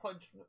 chodźmy.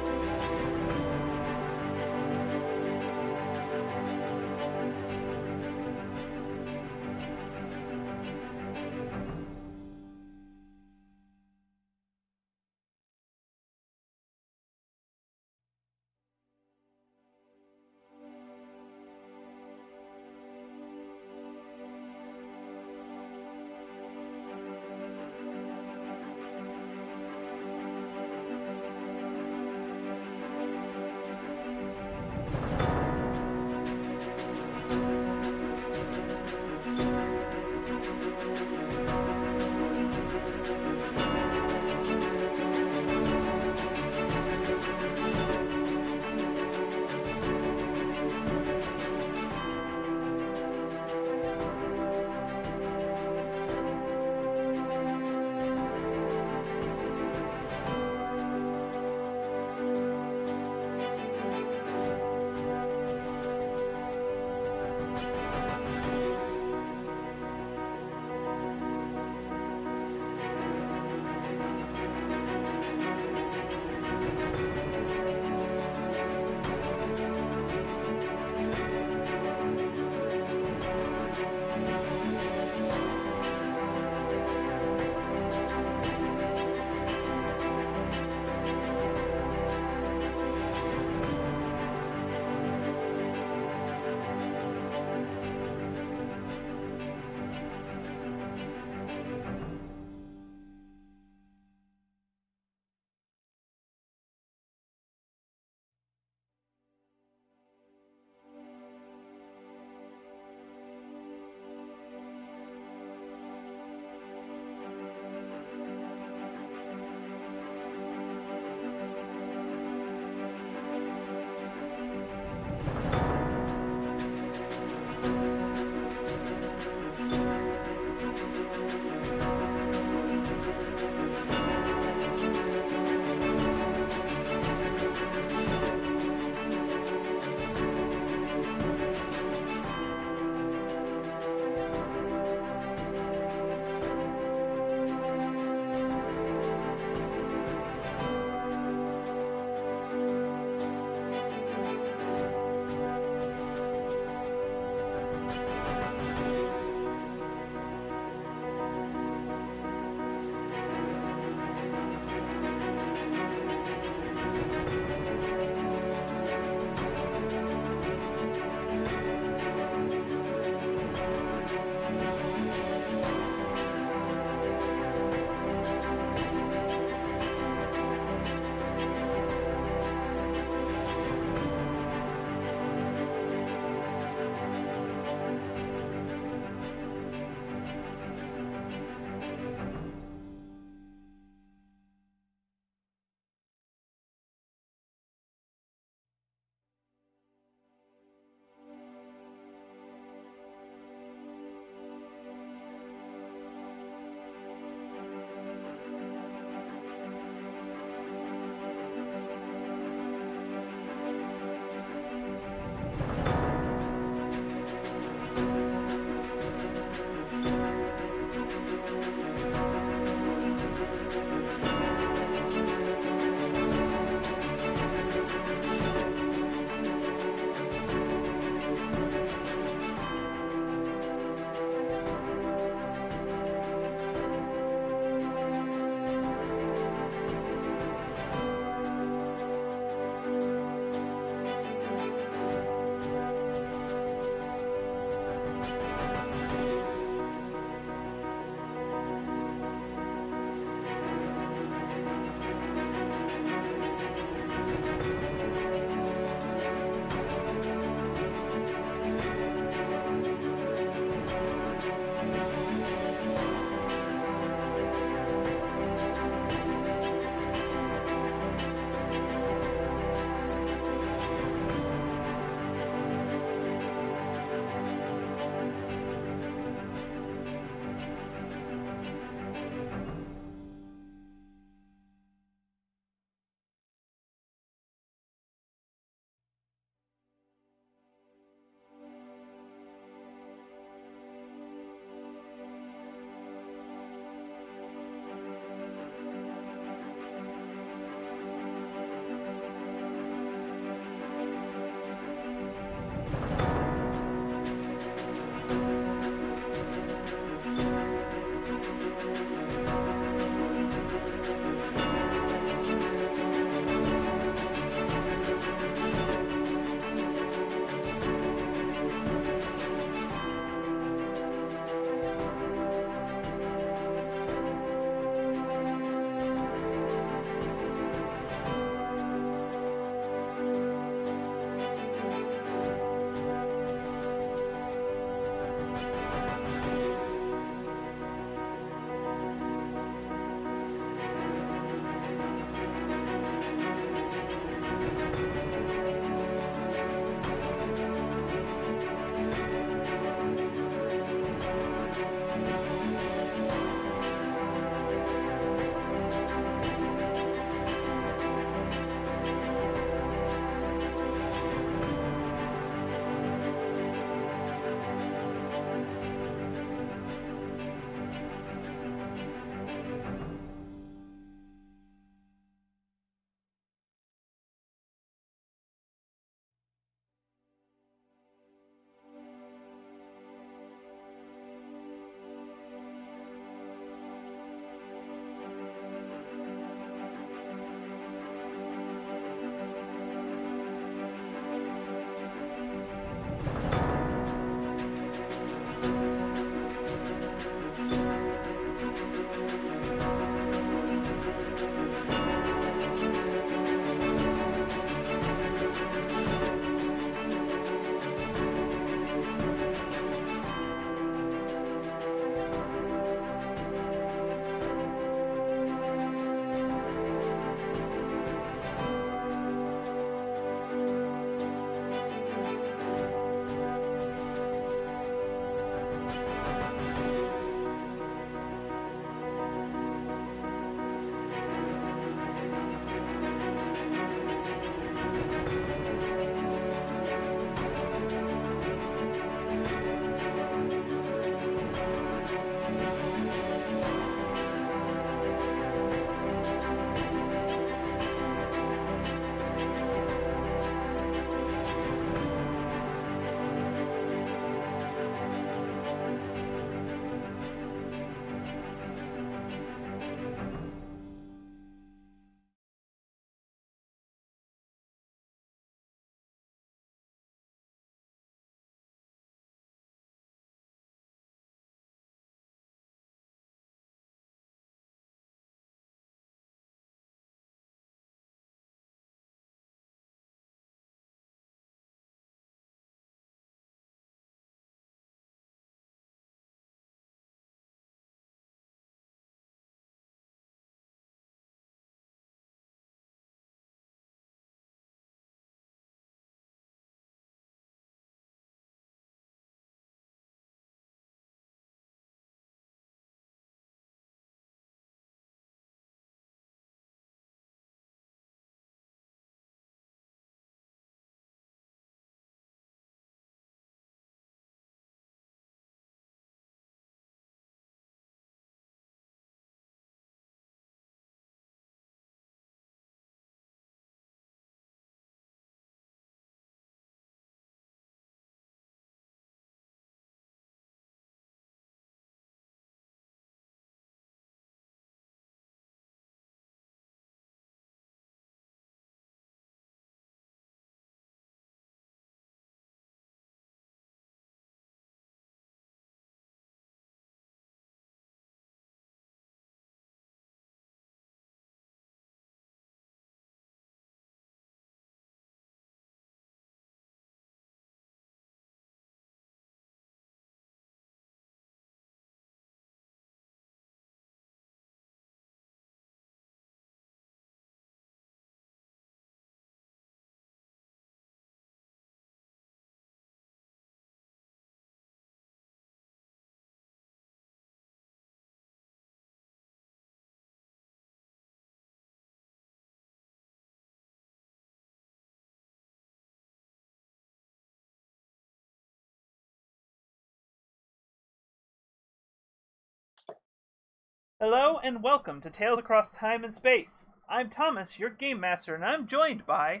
Hello and welcome to Tales Across Time and Space. I'm Thomas, your game master, and I'm joined by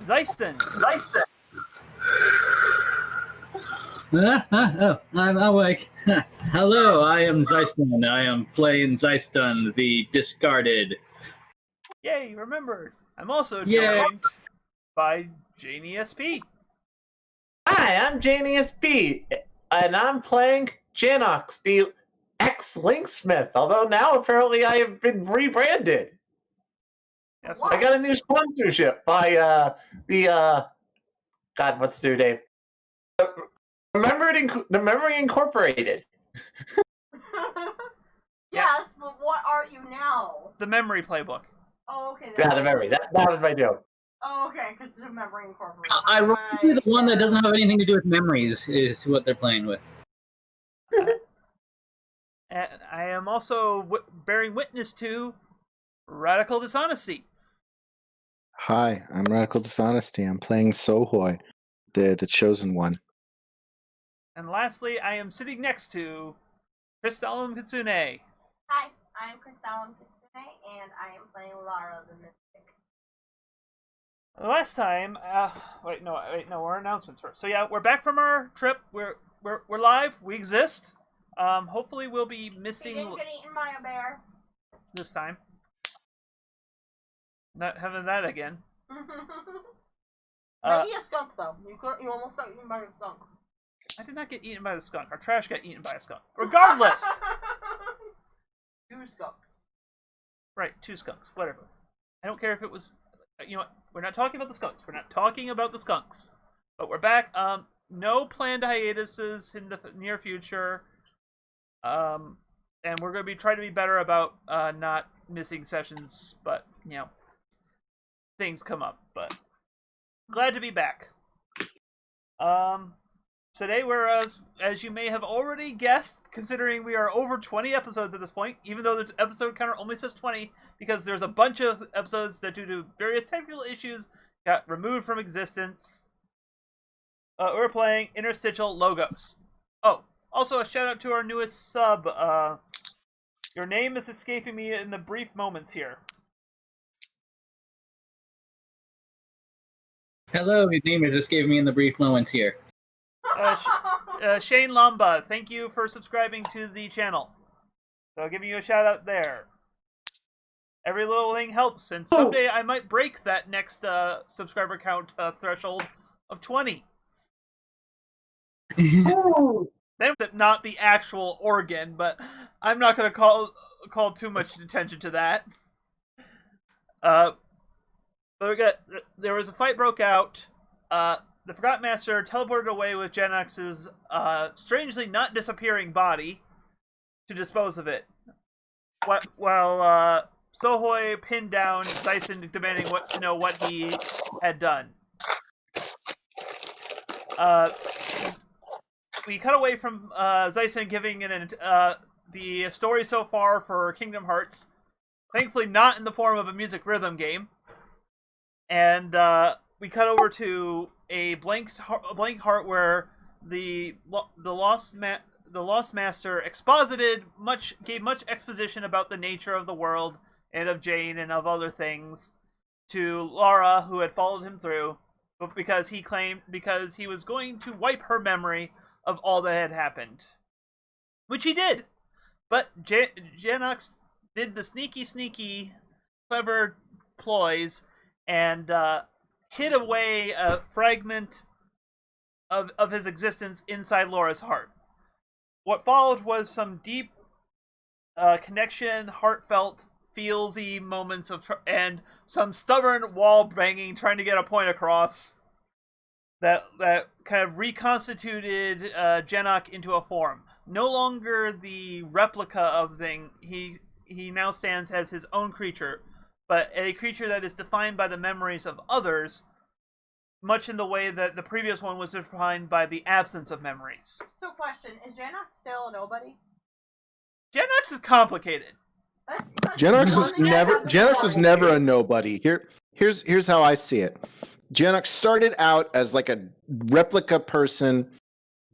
Zeiston. Oh, I'm awake. Hello, I am Zeiston. I am playing Zeiston, the discarded. Yay, remembered. I'm also Yay. joined by Janie SP. Hi, I'm Janxocks, and I'm playing Janxocks, the ex-Linksmith, although now apparently I have been rebranded. Yes, I got a new sponsorship by God, what's the new name? The Memory Incorporated. Yes, but what are you now? the Memory Playbook. Oh, okay. Yeah, the Memory. That was my deal. Oh, okay, because it's a memory incorporated. Ironically, the one that doesn't have anything to do with memories is what they're playing with. And I am also bearing witness to Radical Dishonesty. Hi, I'm Radical Dishonesty. I'm playing Sohoi, the chosen one. And lastly, I am sitting next to Crystalline Kitsune. Hi, I'm Crystalline Kitsune, and I am playing Lara the Mystic. Last time, wait, no, we're announcements first. So yeah, we're back from our trip. We're live. We exist. Hopefully we'll be You missing didn't get eaten by a bear. this time. Not having that again. Maybe a skunk though. You almost got eaten by a skunk. I did not get eaten by the skunk. Our trash got eaten by a skunk. Regardless! 2 skunks. Right, 2 skunks. Whatever. I don't care if it was... You know what? We're not talking about the skunks. We're not talking about the skunks. But we're back. No planned hiatuses in the near future. And we're going to be trying to be better about not missing sessions. But, you know, things come up. But glad to be back. Today we're, as you may have already guessed, considering we are over 20 episodes at this point, even though the episode counter only says 20, because there's a bunch of episodes that, due to various technical issues, got removed from existence. We're playing Interstitial Logos. Oh, also a shout out to our newest sub. Your name is escaping me in the brief moments here. Hello, your name just gave me in the brief moments here. Shane Lamba, thank you for subscribing to the channel. So giving you a shout out there. Every little thing helps, and someday I might break that next subscriber count threshold of 20. Not the actual organ, but I'm not going to call too much attention to that. But there was a fight broke out. The Forgotten Master teleported away with Janxocks' strangely not disappearing body to dispose of it. While Sohoi pinned down Zeiston, demanding what he had done. We cut away from Zeiston giving the story so far for Kingdom Hearts. Thankfully not in the form of a music rhythm game. And we cut over to a blank heart where the lost master gave much exposition about the nature of the world and of Jane and of other things to Lara, who had followed him through, but because he was going to wipe her memory of all that had happened, which he did. But Janxocks did the sneaky, clever ploys and hid away a fragment of his existence inside Laura's heart. What followed was some deep connection, heartfelt, feelsy moments and some stubborn wall banging, trying to get a point across. That kind of reconstituted Janxocks into a form. No longer the replica of thing. He now stands as his own creature, but a creature that is defined by the memories of others, much in the way that the previous one was defined by the absence of memories. So, question: is Janxocks still a nobody? Janxocks is complicated. Janxocks was never a nobody. Here's how I see it. Janxocks started out as like a replica person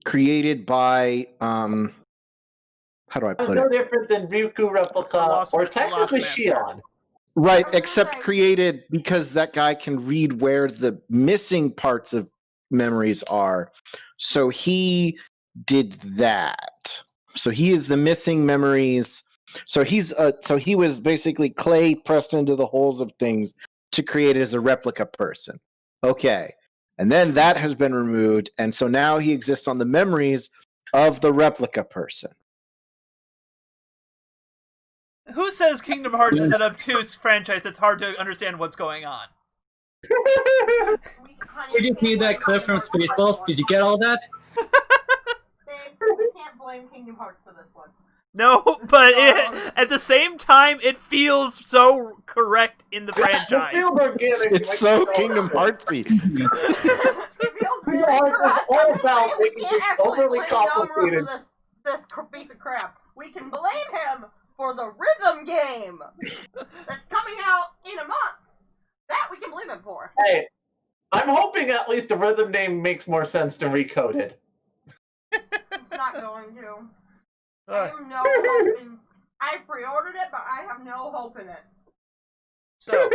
created by how do I It's put no it? different than Ryuku Replica Lost or Ma- technically Lost Master. Shion. Right, I was gonna except say- created because that guy can read where the missing parts of memories are. So he did that. So he is the missing memories. So he was basically clay pressed into the holes of things to create as a replica person. Okay. And then that has been removed, and so now he exists on the memories of the replica person. Who says Kingdom Hearts is an obtuse franchise that's hard to understand what's going on? We just need that clip from Spaceballs. Did you get all that? We can't blame Kingdom Hearts for this one. No, but at the same time, it feels so correct in the franchise. It feels organic. It's like so the Kingdom Heartsy. It feels very Kingdom Hearts correct. is all about We making can't it actually overly blame Nomura complicated. for this piece of crap. We can blame him for the rhythm game that's coming out in a month. That we can blame him for. Hey, I'm hoping at least the rhythm name makes more sense than Recoded. It's not going to. I have no hope in. I pre-ordered it, but I have no hope in it. So,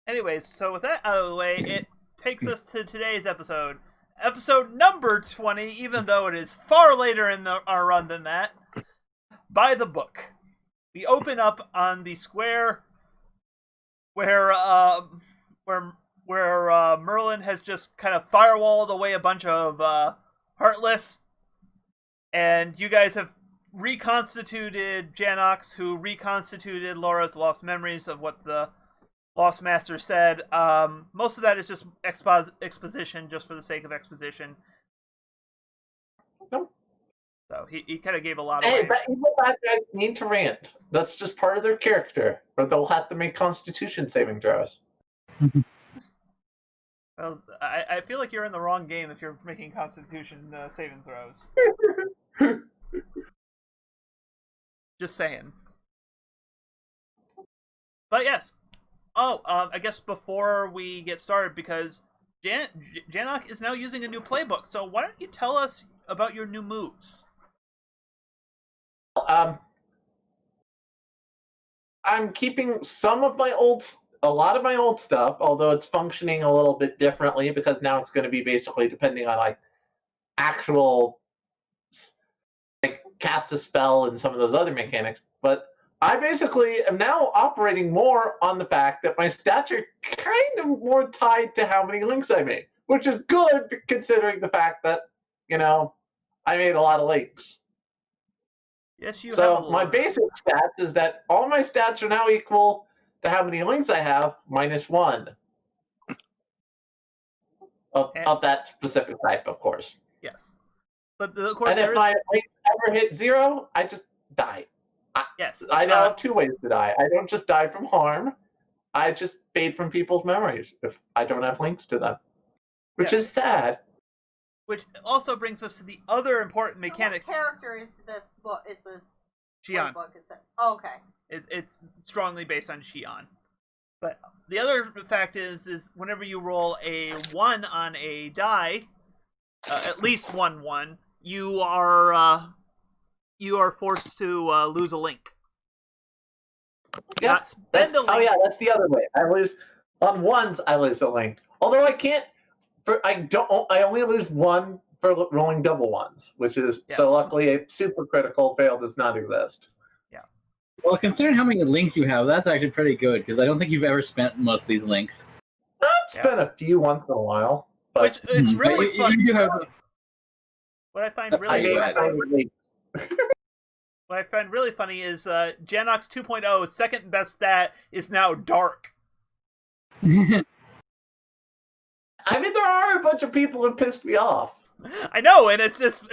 anyways, so with that out of the way, it takes us to today's episode. Episode number 20, even though it is far later in our run than that. By the book. We open up on the square where Merlin has just kind of firewalled away a bunch of Heartless, and you guys have reconstituted Janxocks, who reconstituted Laura's lost memories of what the Lost Master said. Most of that is just exposition, just for the sake of exposition. Nope. So he kind of gave a lot Hey, away. but evil bad guys need to rant. That's just part of their character, or they'll have to make Constitution saving throws. Well, I feel like you're in the wrong game if you're making Constitution saving throws. Just saying. But yes. Oh, I guess before we get started, because Janxocks is now using a new playbook, so why don't you tell us about your new moves? I'm keeping a lot of my old stuff, although it's functioning a little bit differently because now it's going to be basically depending on like actual like cast a spell and some of those other mechanics. But I basically am now operating more on the fact that my stats are kind of more tied to how many links I made, which is good considering the fact that, I made a lot of links. Yes, you have a So little my bit. basic stats is that all my stats are now equal to how many links I have minus 1 of that specific type, of course. Yes. But of course, And if my links ever hit 0, I just die. yes. I now have 2 ways to die. I don't just die from harm. I just fade from people's memories if I don't have links to them, which Yes. is sad. Which also brings us to the other important mechanic. What character is this book? Is this Shion. book? Is it? Oh, okay. It's strongly based on Shion. But the other fact is whenever you roll a 1 on a die, at least 1-1, you are forced to lose a link. Yeah, Not spend a link. oh yeah, that's the other way. I lose on ones. I lose a link. Although I can't. I only lose 1 for rolling double ones, which is Yes. so luckily a super critical fail does not exist. Well, considering how many links you have, that's actually pretty good, because I don't think you've ever spent most of these links. I've spent a few once in a while, but Which it's But really you fun. do have What I find I really made glad. a link. what I find really funny is Janxocks 2.0's second best stat is now dark. I mean, there are a bunch of people who pissed me off. I know, and I just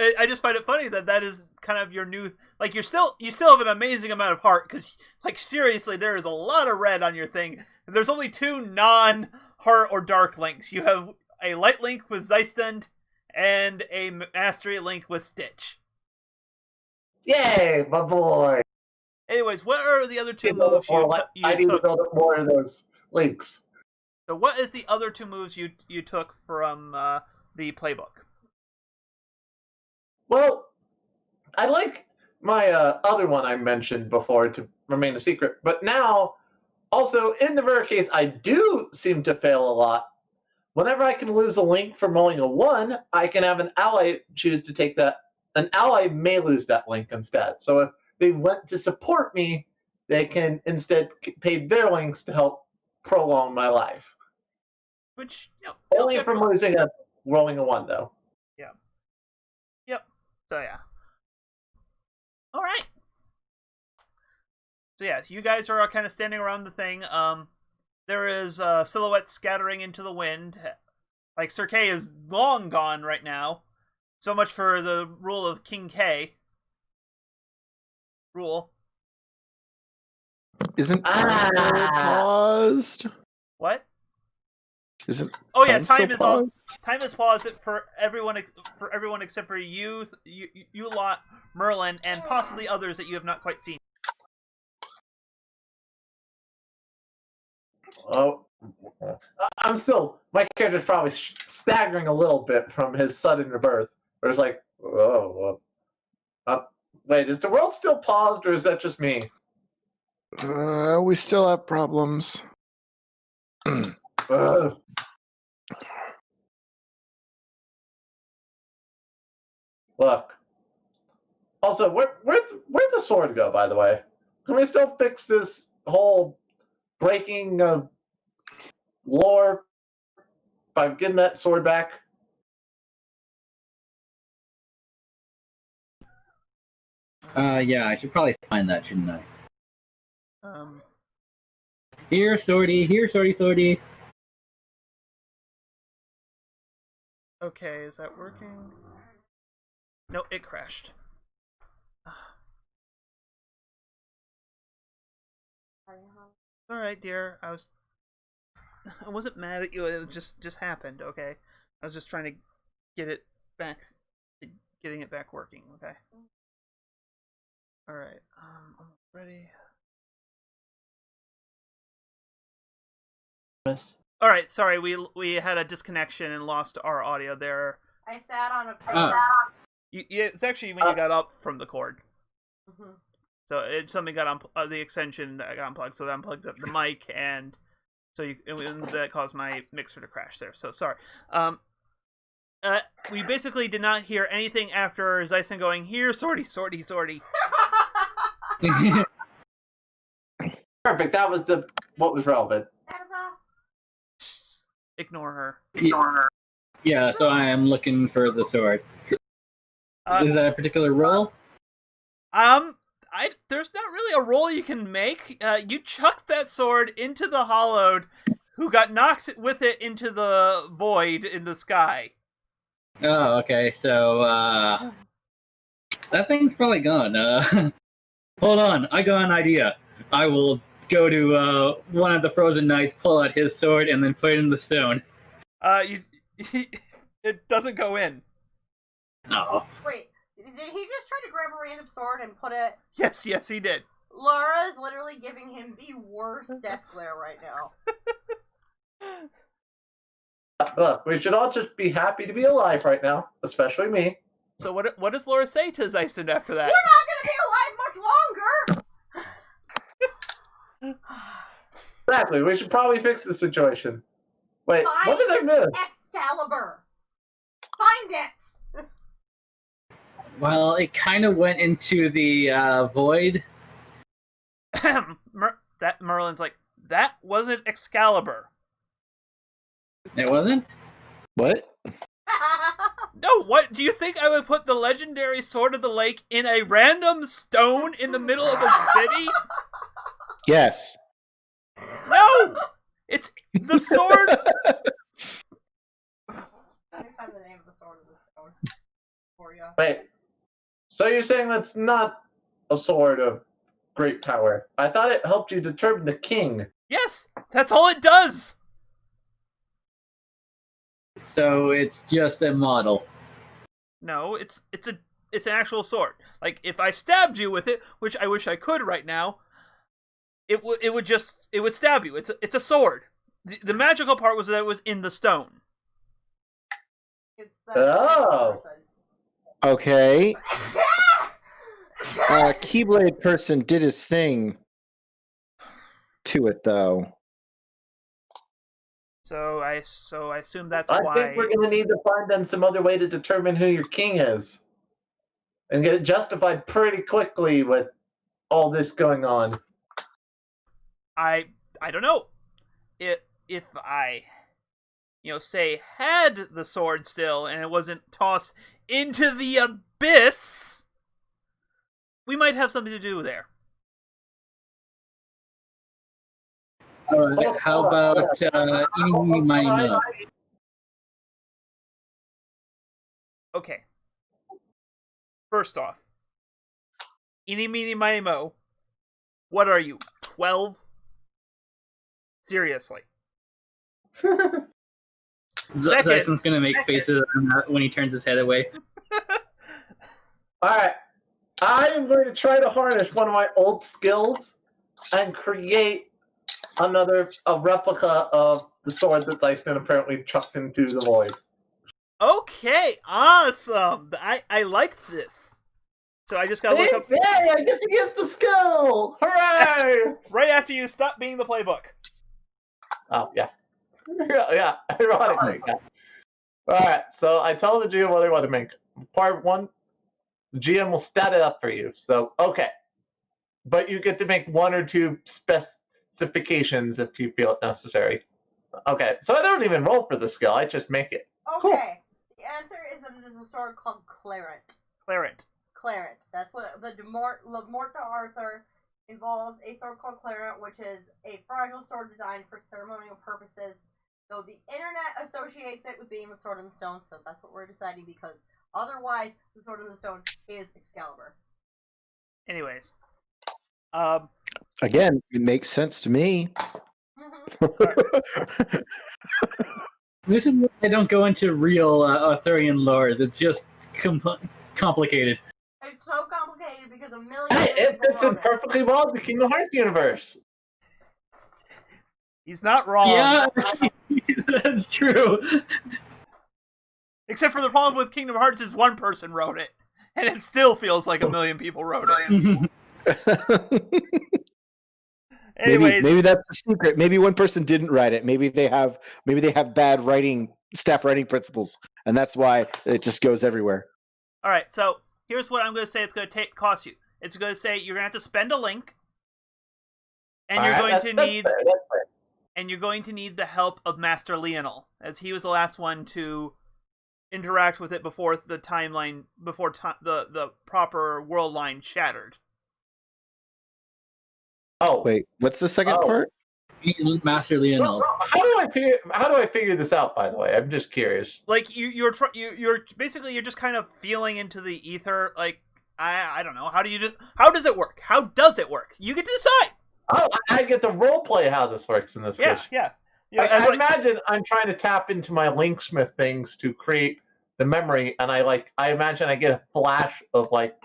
find it funny that is kind of your new, like, you still have an amazing amount of heart, because, like, seriously, there is a lot of red on your thing. There's only 2 non-heart or dark links. You have a light link with Zeistund and a mastery link with Stitch. Yay, my boy! Anyways, what are the other 2 Build moves up more I need to took? build up more of those links. So what is the other 2 moves you took from the playbook? Well, I like my other one I mentioned before to remain a secret, but now, also, in the rare case I do seem to fail a lot, whenever I can lose a link from rolling a 1, I can have an ally choose to take that. An ally may lose that link instead. So if they went to support me, they can instead pay their links to help prolong my life. Which, Only from rolling a 1, though. Yeah. Yep. So, yeah. All right. So, yeah, you guys are all kind of standing around the thing. There is silhouettes scattering into the wind. Like, Sir Kay is long gone right now. So much for the rule of King K. Rule. Isn't time still paused? What? Isn't Oh yeah, time still time is paused? Time is paused for everyone except for you lot, Merlin, and possibly others that you have not quite seen. Oh, my character's probably staggering a little bit from his sudden rebirth. Where it's like, wait, is the world still paused or is that just me? We still have problems. Look. Also, where'd the sword go, by the way? Can we still fix this whole breaking of lore by getting that sword back? Yeah, I should probably find that, shouldn't I? Here, Swordy, Swordy. Okay, is that working? No, it crashed. All right, dear. I wasn't mad at you. It just happened. Okay, I was just trying to get it back, getting it back working. Okay. All right. I'm ready. All right. Sorry, we had a disconnection and lost our audio there. I sat on a It's actually when you got up from the cord. Mm-hmm. So something got on the extension that got unplugged, so that unplugged up the mic, and that caused my mixer to crash there. So sorry. We basically did not hear anything after Zyson going, "Here, Swordy." Perfect. That was what was relevant. Ignore her. Yeah, so I am looking for the sword. Is that a particular role? There's not really a roll you can make. You chucked that sword into the Hollowed, who got knocked with it into the void in the sky. Oh, okay, so, that thing's probably gone. Hold on, I got an idea. I will go to, one of the Frozen Knights, pull out his sword, and then put it in the stone. It doesn't go in. Oh. Wait, did he just try to grab a random sword and put it? Yes, he did. Laura is literally giving him the worst death glare right now. Look, we should all just be happy to be alive right now, especially me. So what does Laura say to Zyson after that? We're not gonna be alive much longer! Exactly, we should probably fix the situation. Wait, what did I miss? Excalibur! Find it! Well, it kind of went into the, void. Merlin's like, that wasn't Excalibur. It wasn't? What? No, what? Do you think I would put the legendary Sword of the Lake in a random stone in the middle of a city? Yes. No! It's the sword... Let me find the name of the sword of the stone for you. Wait, so you're saying that's not a sword of great power? I thought it helped you determine the king. Yes! That's all it does! So it's just a model. No, it's an actual sword. Like, if I stabbed you with it, which I wish I could right now, it would stab you. It's a sword. The magical part was that it was in the stone. Oh. Okay. Keyblade person did his thing to it, though. So I assume that's I why. think we're going to need to find then some other way to determine who your king is. And get it justified pretty quickly with all this going on. I don't know. If I say had the sword still and it wasn't tossed into the abyss, we might have something to do there. How about Eeny, Meeny, Miny, Mo? Okay. First off, Eeny, Meeny, Miny, Mo, what are you, 12? Seriously. Zyson's gonna make faces when he turns his head away. Alright. I am going to try to harness one of my old skills and create a replica of the sword that Dyson apparently chucked into the void. Okay, awesome. I like this. So I just gotta look up Yay! I get to use the skill! Hooray! right after you stop being the playbook. Oh, yeah. Yeah, ironically. Yeah. Alright, so I tell the GM what I want to make. Part 1, the GM will stat it up for you. So, okay. But you get to make 1 or 2 specifications if you feel it necessary. Okay, so I don't even roll for the skill, I just make it. Okay. Cool. The answer is that it is a sword called Clarent. Clarent. Clarent. That's what the Mort to Arthur involves a sword called Clarent, which is a fragile sword designed for ceremonial purposes. Though the internet associates it with being the sword in the stone, so that's what we're deciding because otherwise the sword in the stone is Excalibur. Anyways. Again, it makes sense to me. This is why I don't go into real Arthurian lores. It's just complicated. It's so complicated because a million Hey, it people fits in wrote it. perfectly well with the Kingdom Hearts universe. He's not wrong. Yeah, that's true. Except for the problem with Kingdom Hearts is one person wrote it. And it still feels like a million people wrote it. Anyways. Maybe that's the secret. Maybe one person didn't write it. Maybe they have bad staff writing principles, and that's why it just goes everywhere. All right, so here's what I'm going to say. It's going to cost you. It's going to say you're going to have to spend a link, and you're going to need and you're going to need the help of Master Leonal, as he was the last one to interact with it before the timeline, the proper world line shattered. Oh Wait, what's the second part? Master Leonal. How do I figure this out? By the way, I'm just curious. Like you're basically you're just kind of feeling into the ether. Like I don't know, how does it work? How does it work? You get to decide. Oh, I get to role play how this works in this case. Yeah. I imagine I'm trying to tap into my Linksmith things to create the memory, and I imagine I get a flash of like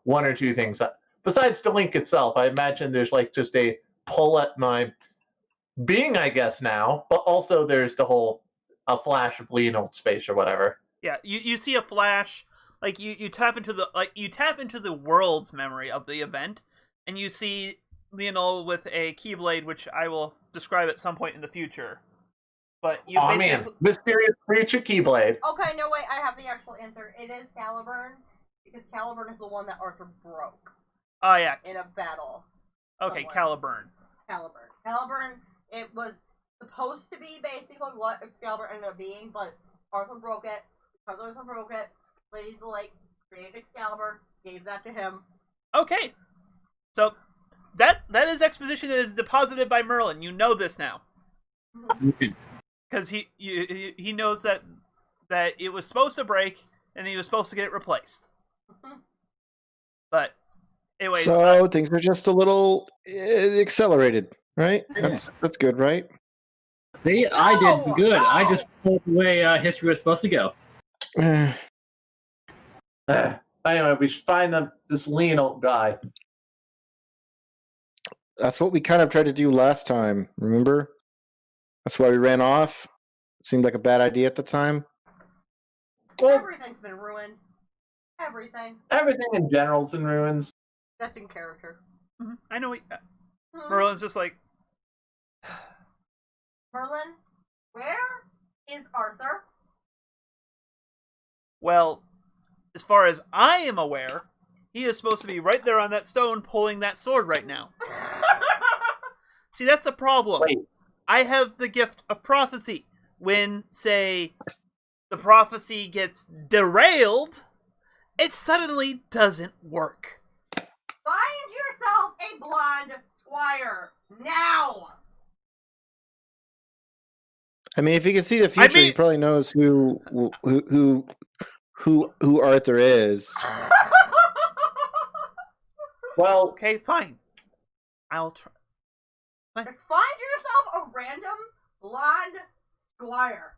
one or two things. Besides the link itself, I imagine there's like just a pull at my being, I guess now, but also there's a flash of Leonal space or whatever. Yeah, you see a flash, like you tap into the world's memory of the event, and you see Leonal with a keyblade, which I will describe at some point in the future. But you mysterious creature keyblade. Okay, no wait, I have the actual answer. It is Caliburn, because Caliburn is the one that Arthur broke. Oh yeah. In a battle. Okay, Caliburn. Caliburn, it was supposed to be basically what Excalibur ended up being, but Arthur broke it. Because Arthur broke it, Lady of the Lake created Excalibur, gave that to him. Okay. So that is exposition that is deposited by Merlin. You know this now. Because he knows that it was supposed to break and he was supposed to get it replaced. But anyways, so things are just a little accelerated, right? Yeah. That's good, right? See, I did good. I just pulled the way history was supposed to go. Anyway, we should find this Leonal guy. That's what we kind of tried to do last time, remember? That's why we ran off. It seemed like a bad idea at the time. Well, Everything's been ruined. Everything. Everything in general's in ruins. That's in character. I know. Hmm. Merlin's just like, Merlin, where is Arthur? well, as far as I am aware, he is supposed to be right there on that stone pulling that sword right now. See, that's the problem. Wait. I have the gift of prophecy. When, say, the prophecy gets derailed, it suddenly doesn't work. Find yourself a blonde squire now. I mean, if he can see the future, he probably knows who Arthur is. Well, Okay, fine. I'll try. Just find yourself a random blonde squire.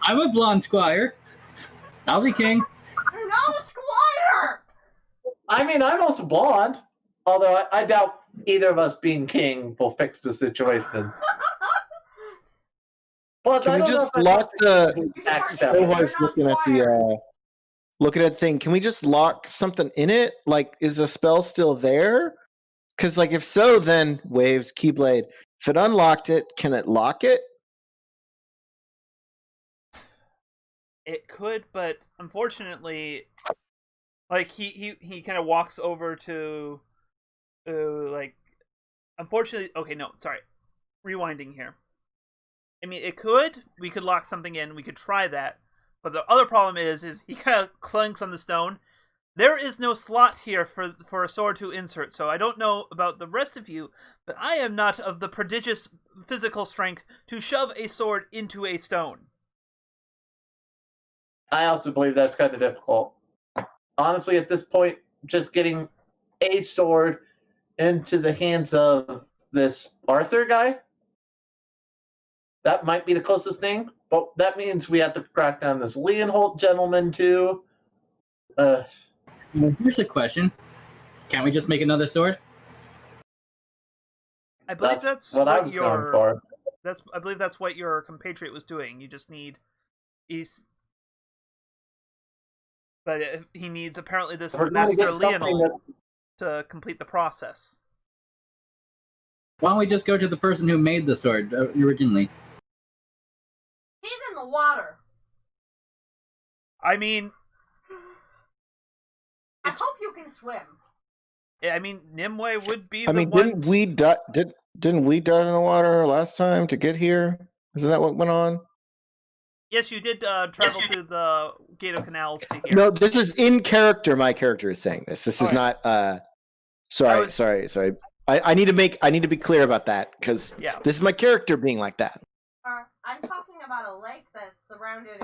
I'm a blonde squire. I'll be king. You're not a squire. I mean, I'm also blonde. Although I doubt either of us being king will fix the situation. But Can I we don't know just if I lock the? You can Access. work together. Always You're not looking at squires. looking at the thing. Can we just lock something in it? Like, is the spell still there? Because, like, if so, then waves Keyblade. If it unlocked it, can it lock it? It could, but unfortunately, like he kind of walks over to, like, unfortunately, okay, no, sorry, rewinding here. I mean, it could. We could lock something in. We could try that. But the other problem is he kind of clanks on the stone. There is no slot here for a sword to insert. So I don't know about the rest of you, but I am not of the prodigious physical strength to shove a sword into a stone. I also believe that's kind of difficult. Honestly, at this point, just getting a sword into the hands of this Arthur guy, that might be the closest thing. But that means we have to crack down this Leonal gentleman too. Well, here's a question. Can't we just make another sword? I believe that's what I what was going your for. I believe that's what your compatriot was doing. You just need but he needs apparently this We're going to Master get something Leonal that to complete the process. Why don't we just go to the person who made the sword originally? He's in the water. I mean, I It's- hope you can swim. Nimue would be I the mean, one. didn't we dive in the water last time to get here? Isn't that what went on? Yes, you did travel through the Gate of Canals to here. No, this is in character. My character is saying this. This is Alright. not. Sorry. I need to be clear about that because Yeah. this is my character being like that. I'm talking about a lake that's surrounded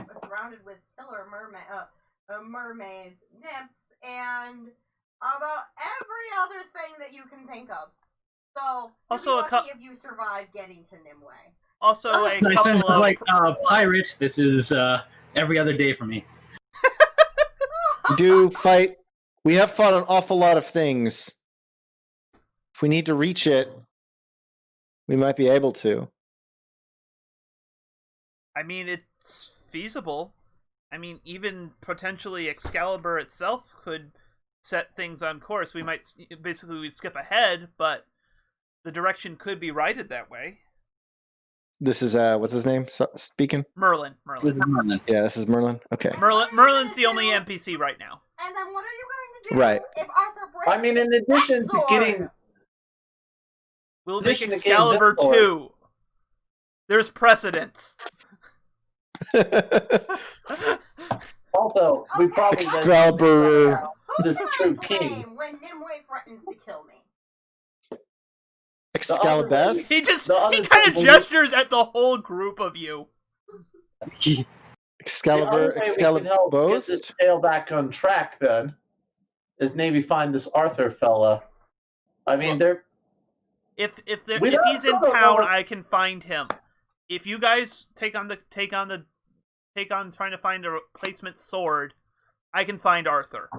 with killer mermaids, nymphs, and about every other thing that you can think of. So, Also you'll a be cou- lucky if you survive getting to Nimue. Also, a My son couple was of like, pirate, this is every other day for me. We do fight. We have fought an awful lot of things. If we need to reach it, we might be able to. I mean, it's feasible. I mean, even potentially Excalibur itself could set things on course. We'd skip ahead, but the direction could be righted that way. This is what's his name speaking? Merlin. This is Merlin. Yeah, this is Merlin. Okay. Merlin's the only NPC right now. And then what are you going to do Right. if Arthur breaks I mean, in addition that to sword? getting We'll make Addition to getting Excalibur this sword. 2. There's precedence. also, we probably Excalibur. Who this can I true blame king. when Nimue threatens to kill me? Excalibus. He The other kind of thing we- gestures at the whole group of you. Excalibur. the other way we can help get this Excalibust. tale back on track then is maybe find this Arthur fella. I mean, they're If We don't he's in know. town, I can find him. If you guys take on trying to find a replacement sword, I can find Arthur.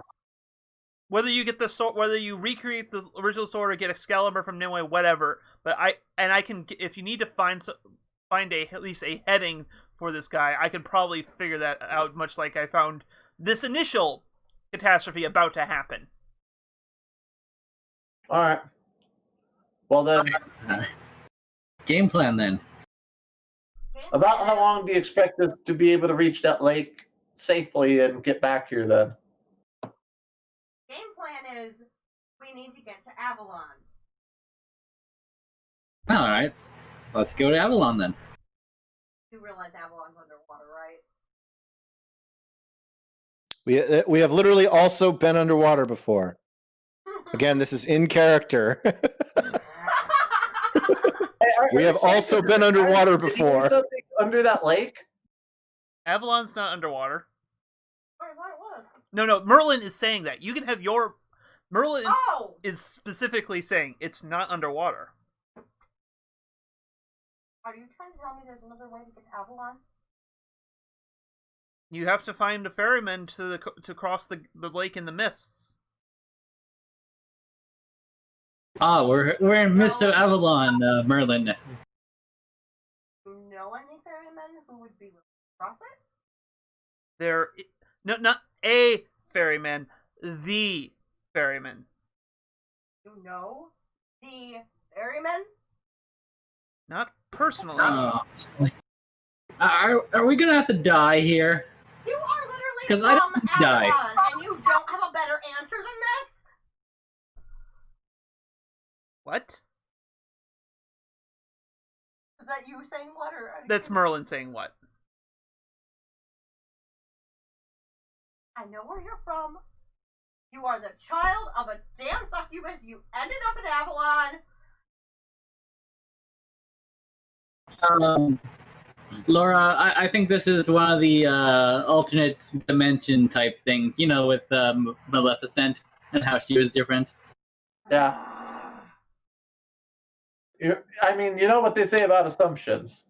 Whether you get the sword, whether you recreate the original sword or get Excalibur from Nimue, whatever. But I can, if you need to find at least a heading for this guy, I could probably figure that out, much like I found this initial catastrophe about to happen. All right. Well then, Game plan then. about how long do you expect us to be able to reach that lake safely and get back here then? Game plan is we need to get to Avalon. All right, let's go to Avalon then. You realize Avalon's underwater, right? We have literally also been underwater before. Again, this is in character. We have also been underwater before. Something under that lake? Avalon's not underwater. I thought it was. No, Merlin is saying that. You can have your... Merlin Oh! is specifically saying it's not underwater. Are you trying to tell me there's another way to get to Avalon? You have to find a ferryman to cross the lake in the mists. Ah, we're in midst of Avalon, Merlin. Do you know any ferrymen who would be willing to cross it? There... No, not a ferryman. The ferryman. You know the ferryman? Not personally. Are we gonna have to die here? You are 'Cause literally I from don't die. Avalon, and you don't have a better answer than this? What? Is that you saying what? Or That's Merlin saying what? I know where you're from. You are the child of a damn succubus. You ended up in Avalon. Laura, I think this is one of the alternate dimension type things, you know, with Maleficent and how she was different. Yeah. I mean, you know what they say about assumptions.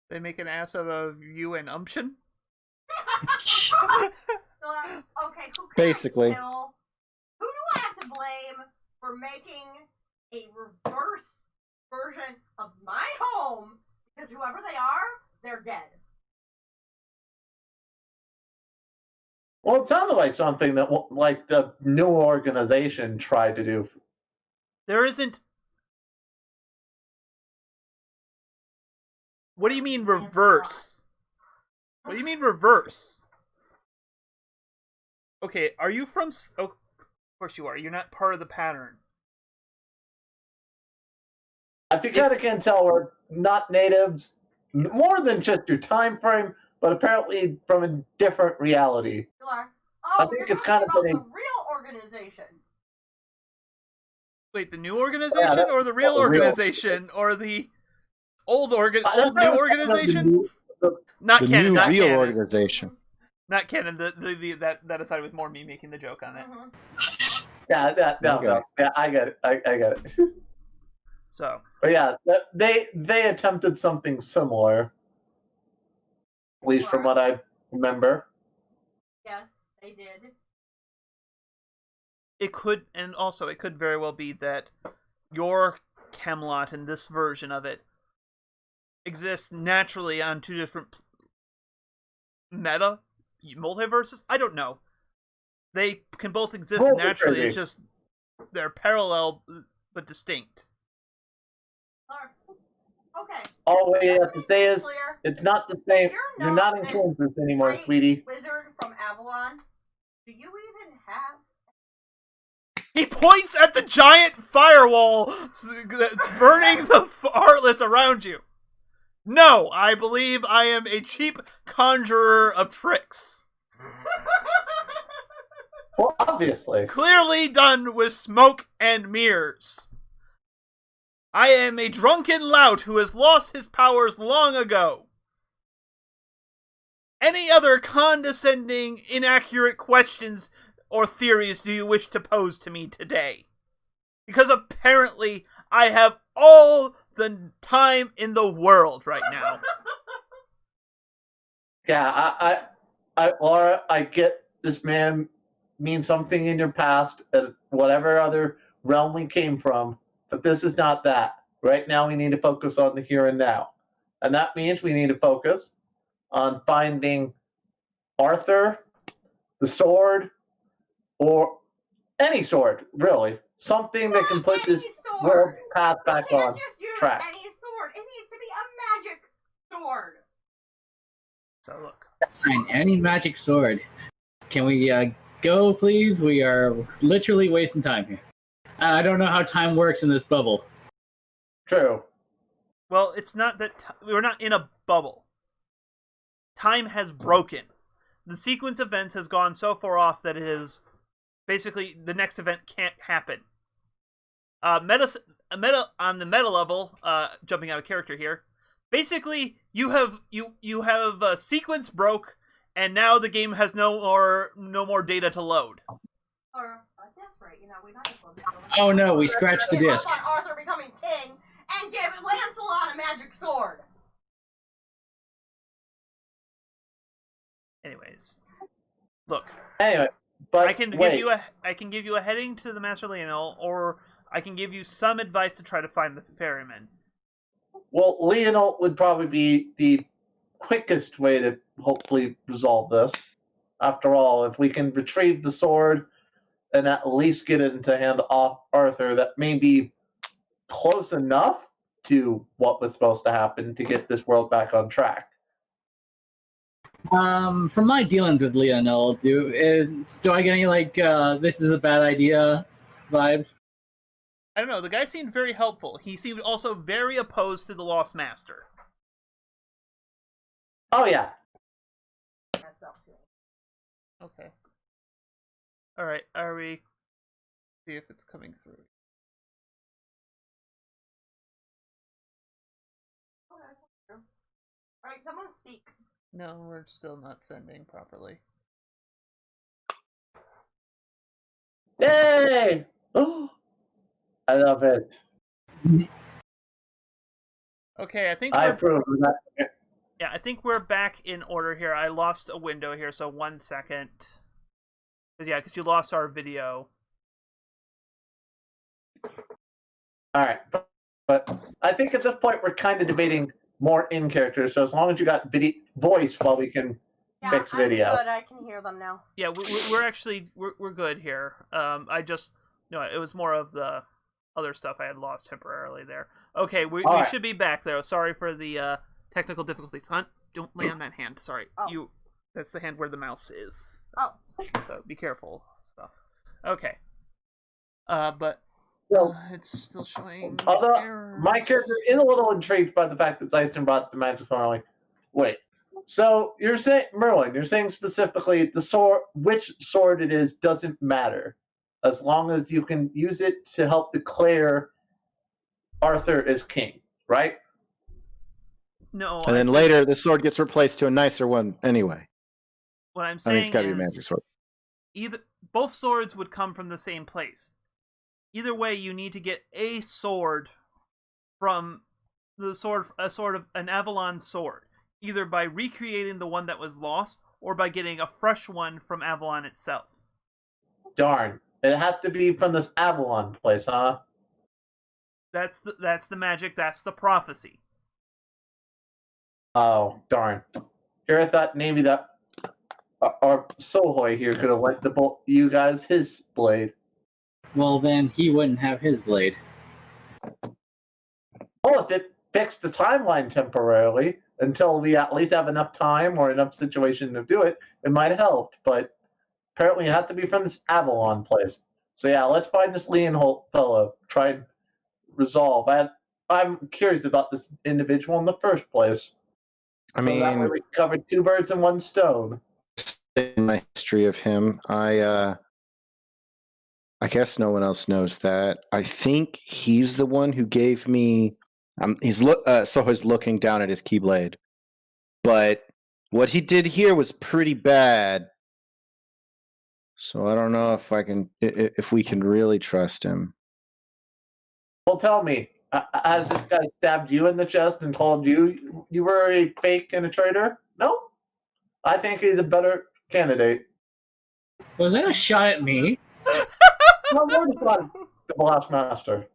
They make an ass out of you and Umption? Okay, who can Basically. I kill? Who do I have to blame for making a reverse version of my home? Because whoever they are, they're dead. Well, it sounded like something that, like, the new organization tried to do. There isn't... What do you mean reverse? What do you mean reverse? Okay, are you from... Oh, of course you are. You're not part of the pattern. I think I can tell we're not natives, more than just your time frame, but apparently from a different reality. You are. I Oh, think you're it's kind talking of about the real organization. Wait, the new organization or the real the real- organization or the old new That's organization? the Not The canon. new Not real canon. organization. Not canon. That aside was more me making the joke on it. Mhm. Yeah, I get it. I get it. So But yeah, they attempted something similar, at least from what I remember. Yes, they did. it could, and also it could very well be that your Camelot in this version of it exists naturally on two different multiverses. I don't know. They can both exist Both are naturally. crazy. It's just they're parallel but distinct. Okay. All we just have to be say is clear, it's not the same. You're You're not not in this Kansas anymore, great sweetie. wizard from Avalon. Do you even have? He points at the giant firewall that's burning the heartless around you. No, I believe I am a cheap conjurer of tricks. Well, obviously. Clearly done with smoke and mirrors. I am a drunken lout who has lost his powers long ago. Any other condescending, inaccurate questions or theories do you wish to pose to me today? Because apparently I have all the time in the world right now. Yeah, Laura, I get this man means something in your past, whatever other realm we came from, but this is not that. Right now, we need to focus on the here and now. And that means we need to focus on finding Arthur, the sword, or any sword, really. Something that can put this world path back You on can't just use track. any sword. It needs to be a magic sword. So look. Fine, any magic sword. Can we go, please? We are literally wasting time here. I don't know how time works in this bubble. True. Well, it's not that we're not in a bubble. Time has broken. The sequence of events has gone so far off that it is basically the next event can't happen. On the meta level, jumping out of character here. Basically, you have sequence broke, and now the game has no more data to load. Or that's right. You know, we're not supposed to. Oh no, we scratched the disc. On Arthur becoming king and give Lancelot a magic sword. Anyways, look. Anyway, but I can give you a heading to the Master Leonal, or I can give you some advice to try to find the ferryman. Well, Leonal would probably be the quickest way to hopefully resolve this. After all, if we can retrieve the sword and at least get it into the hand of Arthur, that may be close enough to what was supposed to happen to get this world back on track. From my dealings with Leonal, do I get any this is a bad idea vibes? I don't know. The guy seemed very helpful. He seemed also very opposed to the Lost Master. Oh yeah. Okay. All right. Are we? See if it's coming through. All right, someone speak. No, we're still not sending properly. Yay! Oh, I love it. Okay, I think I we're approve of that. yeah, I think we're back in order here. I lost a window here, so 1 second. Yeah, because you lost our video. All right, but I think at this point we're kind of debating more in character. So as long as you got voice, while we can fix video. I'm good. I can hear them now. Yeah, we're actually we're good here. I just it was more of the other stuff I had lost temporarily there. Okay, we right. should be back though. Sorry for the technical difficulties. Hunt, don't lay on that hand. Sorry, Oh. That's the hand where the mouse is. Oh. So be careful. Stuff. Okay. But So, it's still showing. although errors. my character is a little intrigued by the fact that Zeiston brought the magic sword. Like, wait. So you're saying, Merlin, you're saying specifically the sword, which sword it is, doesn't matter, as long as you can use it to help declare Arthur is king, right? No. And then later, the sword gets replaced to a nicer one anyway. What I'm I mean, saying it's got to be a is magic sword. both swords would come from the same place. Either way, you need to get a sword from a sword of an Avalon sword, either by recreating the one that was lost or by getting a fresh one from Avalon itself. Darn. It has to be from this Avalon place, huh? That's the magic, that's the prophecy. Oh, darn. Here I thought maybe that our Sohoy here could have lent you guys his blade. Well, then he wouldn't have his blade. Well, if it fixed the timeline temporarily until we at least have enough time or enough situation to do it, it might have helped. But apparently it had to be from this Avalon place. So yeah, let's find this Leonholt fellow. Try and resolve. I'm curious about this individual in the first place. I So that way mean, we covered 2 birds in 1 stone. in my history of him, I guess no one else knows that. I think he's the one who gave me. Soho's looking down at his keyblade, but what he did here was pretty bad. So I don't know if we can really trust him. Well, tell me, has this guy stabbed you in the chest and told you you were a fake and a traitor? No? I think he's a better candidate. Was that a shot at me? No, more than the Blast Master.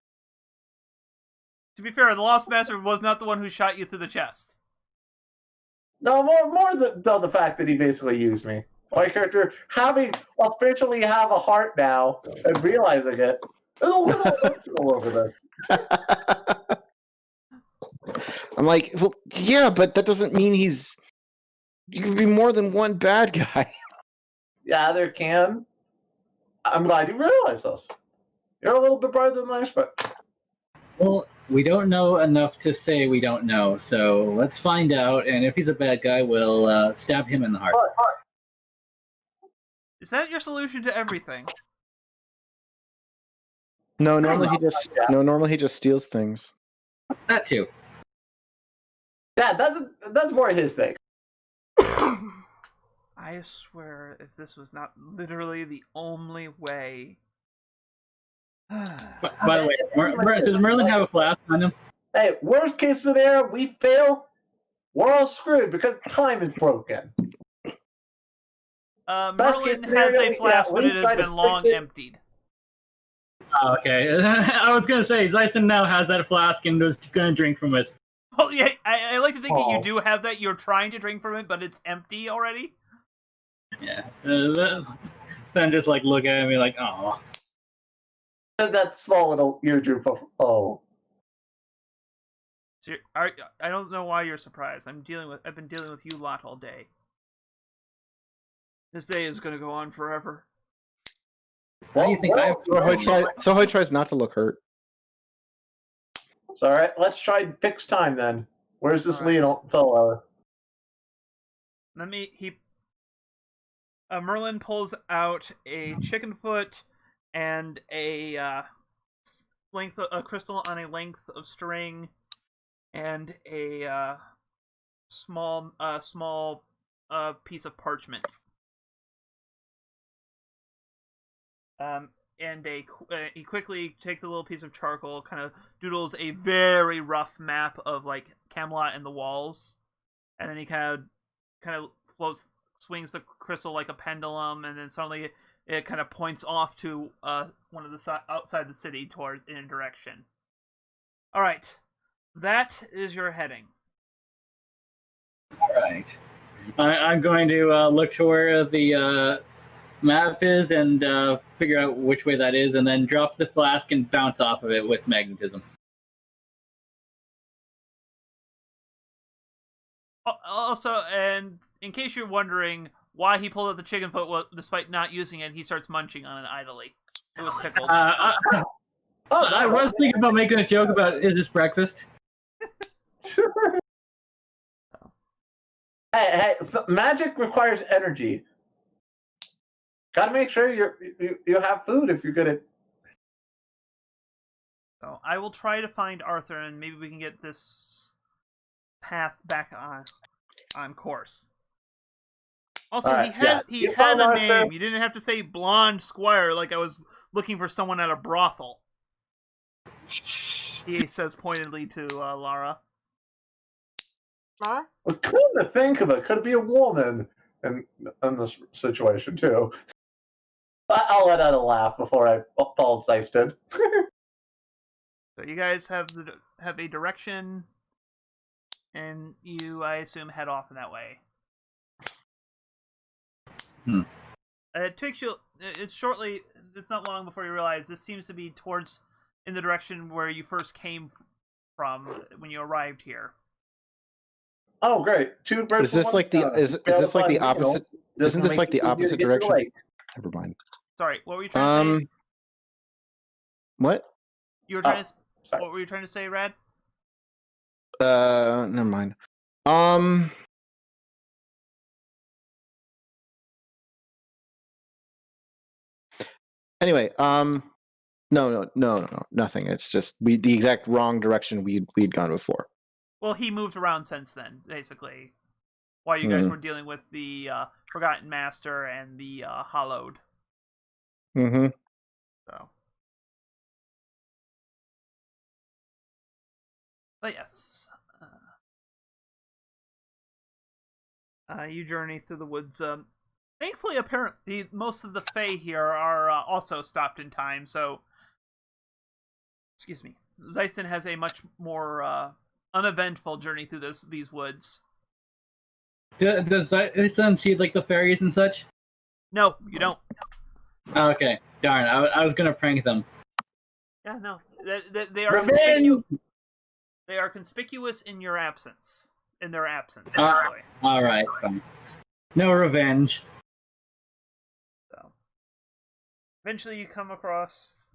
To be fair, the Lost Master was not the one who shot you through the chest. No, more than the fact that he basically used me. My character having officially have a heart now and realizing it is a little emotional over this. I'm like, well, yeah, but that doesn't mean he's. You can be more than one bad guy. Yeah, there can. I'm glad you realized this. You're a little bit brighter than I expect. Well, we don't know enough to say we don't know, so let's find out. And if he's a bad guy, we'll stab him in the heart. Is that your solution to everything? No, normally he just steals things. That too. Yeah, that's more his thing. I swear, if this was not literally the only way. By the way, does Merlin have a flask on him? Hey, worst case scenario, we fail. We're all screwed because time is broken. Merlin has a flask, but it has been long emptied. Oh, okay. I was going to say, Zyson now has that flask and was going to drink from it. Oh, yeah, I like to think that you do have that. You're trying to drink from it, but it's empty already. Yeah. Then just like look at him and be like, oh. That small little ear droop of, oh. So I don't know why you're surprised. I've been dealing with you lot all day. This day is going to go on forever. Why do you think Sohoy tries not to look hurt. It's all right. Let's try and fix time then. Where's this All right. Leonal fellow? Merlin pulls out a chicken foot and a crystal on a length of string, and a small piece of parchment. And he quickly takes a little piece of charcoal, kind of doodles a very rough map of like Camelot and the walls, and then he kind of swings the crystal like a pendulum, and then suddenly it kind of points off to one of the outside the city in a direction. All right, that is your heading. All right. I'm going to look to where the map is and figure out which way that is, and then drop the flask and bounce off of it with magnetism. Also, and in case you're wondering why he pulled out the chicken foot, despite not using it, he starts munching on it idly. It was pickled. I was thinking about making a joke about, is this breakfast? Hey, so magic requires energy. Gotta make sure you have food if you're gonna. So I will try to find Arthur, and maybe we can get this path back on course. Also, Right, he had a name. You didn't have to say Blonde Squire like I was looking for someone at a brothel. He says pointedly to Lara. Huh? Well, come to think of it, could be a woman in this situation too. I'll let out a laugh before I fall Zeisted. So you guys have a direction, and you, I assume, head off in that way. It takes you. It's not long before you realize this seems to be in the direction where you first came from when you arrived here. Oh, great! Two birds. Is this like the opposite? Isn't this like the opposite direction? Never mind. Sorry, what were you trying to say? What? You were trying to. Sorry. What were you trying to say, Rad? Never mind. Anyway, no, nothing. It's just the exact wrong direction we'd gone before. Well, he moved around since then, basically. While you guys were dealing with the Forgotten Master and the Hollowed. Mm-hmm. So. But yes. You journey through the woods. Thankfully, apparently, most of the Fae here are also stopped in time, so... Excuse me. Zeiston has a much more uneventful journey through these woods. Does his son see like the fairies and such? No, you don't. Oh, okay, darn. I was gonna prank them. Yeah, no. They are Revenge! They are conspicuous in your absence. In their absence, Ah. actually. All right, fine. No revenge. So, eventually, you come across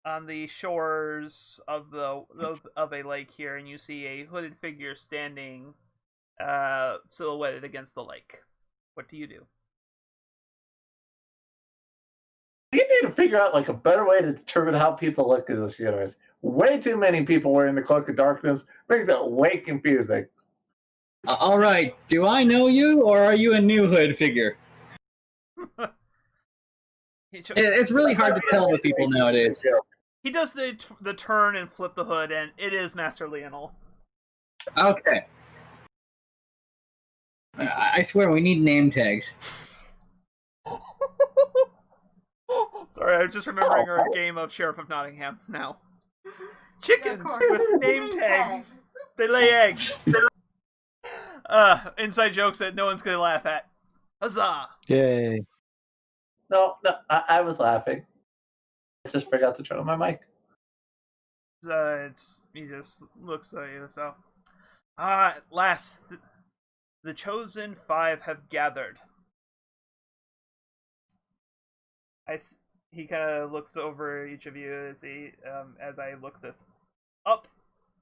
on the shores of a lake here, and you see a hooded figure standing, silhouetted against the lake. What do you do? We need to figure out like a better way to determine how people look in this universe. Way too many people wearing the cloak of darkness makes it way confusing. All right. Do I know you, or are you a new hood figure? It's really hard to tell with people nowadays. He does the turn and flip the hood, and it is Master Leonal. Okay. I swear we need name tags. Sorry, I was just remembering our game of Sheriff of Nottingham now. Chickens course. with name tags. They lay eggs. Inside jokes that no one's gonna laugh at. Huzzah! Yay. No, I was laughing. I just forgot to turn on my mic. He just looks at you. So, at last, the chosen 5 have gathered. He kind of looks over each of you as I look this up,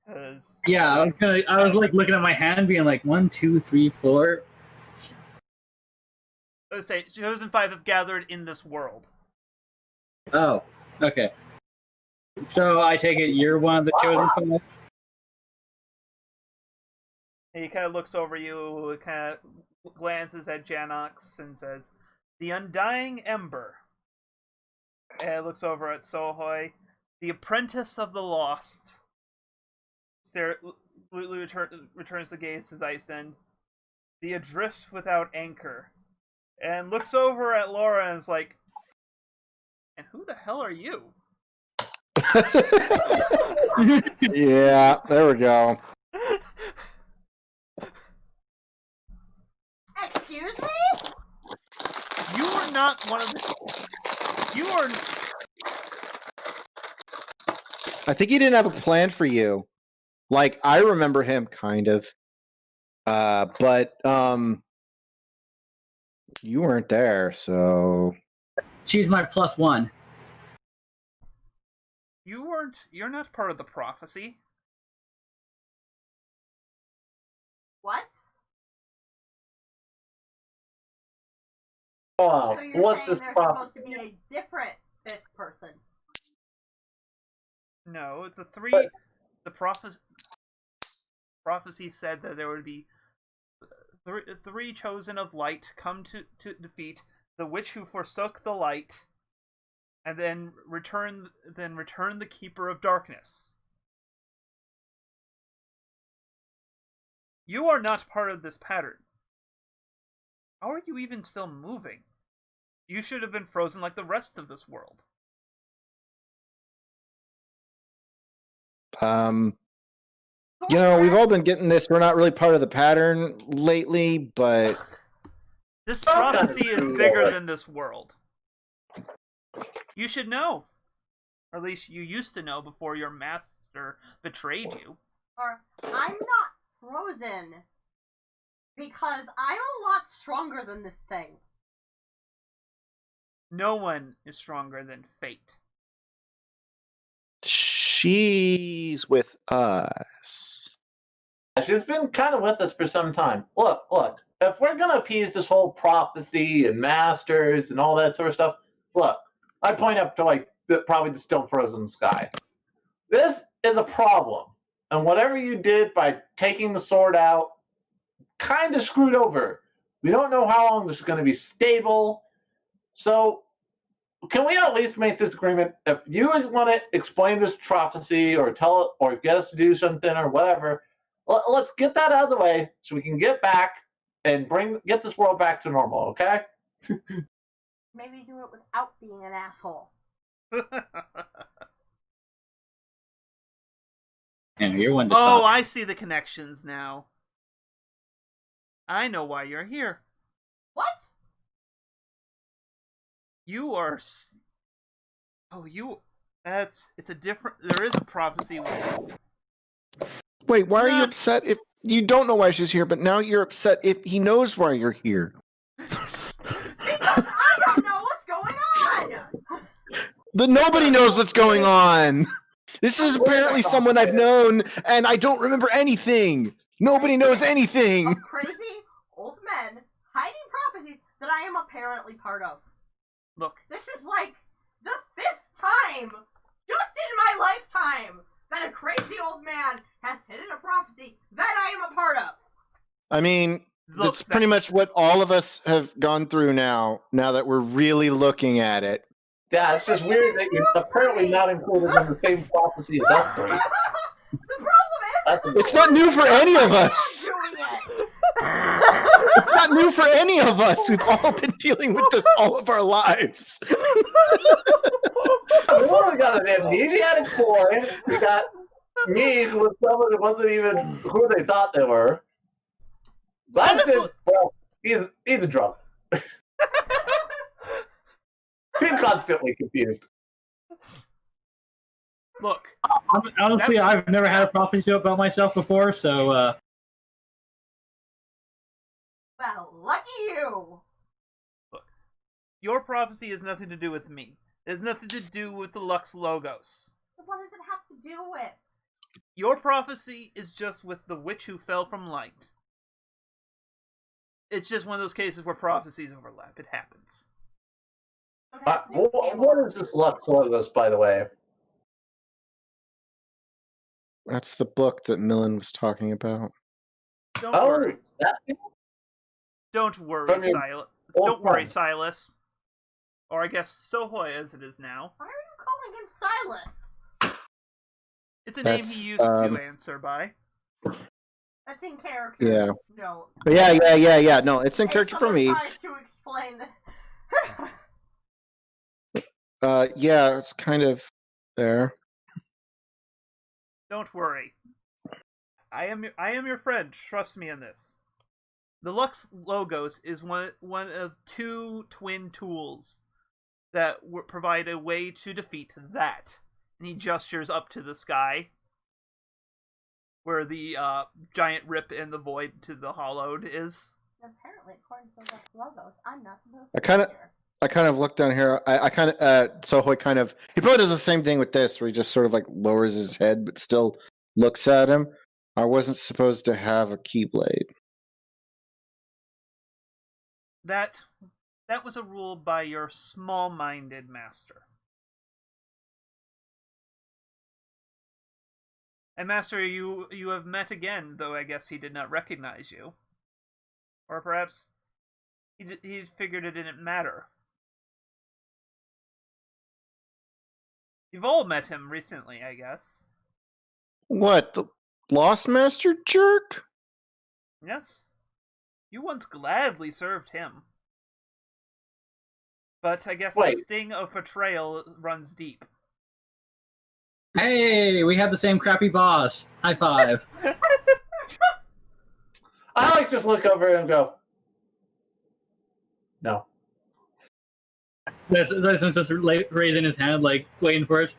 because Yeah, I was like looking at my hand, being like 1, 2, 3, 4. let's say chosen 5 have gathered in this world. Oh, okay. So I take it you're one of the chosen 5. And he kind of looks over you, kind of glances at Janxocks, and says, "The Undying Ember." And looks over at Sohoi, "The Apprentice of the Lost." Returns the gaze to Zyson, "The Adrift Without Anchor." And looks over at Laura and is like, "And who the hell are you?" Yeah, there we go. Excuse me? You are not one of the... You are... I think he didn't have a plan for you. Like, I remember him kind of. But you weren't there, so She's my +1. You're not part of the prophecy. What? Oh, So you're what's saying this there's problem? supposed to be a different 5th person? No, the prophecy said that there would be three chosen of light come to defeat the witch who forsook the light, and then return the keeper of darkness. You are not part of this pattern. How are you even still moving? You should have been frozen like the rest of this world. You know, we've all been getting this. We're not really part of the pattern lately, but This prophecy is bigger than this world. You should know. Or at least you used to know before your master betrayed you. Or, I'm not frozen. Because I'm a lot stronger than this thing. No one is stronger than fate. she's with us. She's been kind of with us for some time. Look. If we're gonna appease this whole prophecy and masters and all that sort of stuff, look, I point up to probably the still frozen sky. This is a problem, and whatever you did by taking the sword out, kind of screwed over. We don't know how long this is going to be stable, so can we at least make this agreement? If you want to explain this prophecy or tell it or get us to do something or whatever, let's get that out of the way so we can get back and get this world back to normal, okay? Maybe do it without being an asshole. Yeah, you're one to Oh, talk. I see the connections now. I know why you're here. What? You are. Oh, you. It's a different. There is a prophecy with you. Wait, why are you Not- upset if you don't know why she's here, but now you're upset if he knows why you're here? Because I don't know what's going on! Nobody knows what's going on. This is apparently someone I've known, and I don't remember anything. Nobody knows anything. Of crazy old men hiding prophecies that I am apparently part of. Look, This is like the 5th time, just in my lifetime, that a crazy old man has hidden a prophecy that I am a part of. I mean, look. that's pretty much what all of us have gone through now that we're really looking at it. Yeah, it's just weird that you're apparently not included in the same prophecy as us three. The problem is, It's not new for any of us. doing it. It's not new for any of us. We've all been dealing with this all of our lives. We only got an amnesiac boy. We got me, who was someone who wasn't even who they thought they were. Langston, well, he's a drunk. Been constantly confused. Look, Honestly, I've never had a prophecy about myself before, so Well, lucky you. your prophecy has nothing to do with me. It has nothing to do with the Lux Logos. What does it have to do with? Your prophecy is just with the witch who fell from light. It's just one of those cases where prophecies overlap. It happens. Okay, What is this Lux Logos, by the way? That's the book that Millen was talking about. Don't Oh, worry. that thing? Don't worry, From your Silas. old Don't worry, friend. Silas. Or I guess Sohoy as it is now. Why are you calling him Silas? It's a name That's, he used to answer by. That's in character. Yeah. No. Yeah. No, it's in If character for someone me. tries to explain that. Yeah, it's kind of there. Don't worry. I am your friend. Trust me in this. The Lux Logos is one of 2 twin tools that provide a way to defeat that. And he gestures up to the sky, where the giant rip in the void to the hollowed is. Apparently, according to the logos, I'm not supposed I to kinda- be here. I kind of look down here. I kind of, Sohoy kind of, he probably does the same thing with this, where he just sort of like lowers his head, but still looks at him. I wasn't supposed to have a keyblade. That was a rule by your small-minded master. And Master, you have met again, though I guess he did not recognize you. Or perhaps he figured it didn't matter. You've all met him recently, I guess. What, the Lost Master jerk? Yes. You once gladly served him. But I guess Wait. the sting of betrayal runs deep. hey, we have the same crappy boss. High five. I like just look over and go, no. Dyson's just raising his hand, like waiting for it.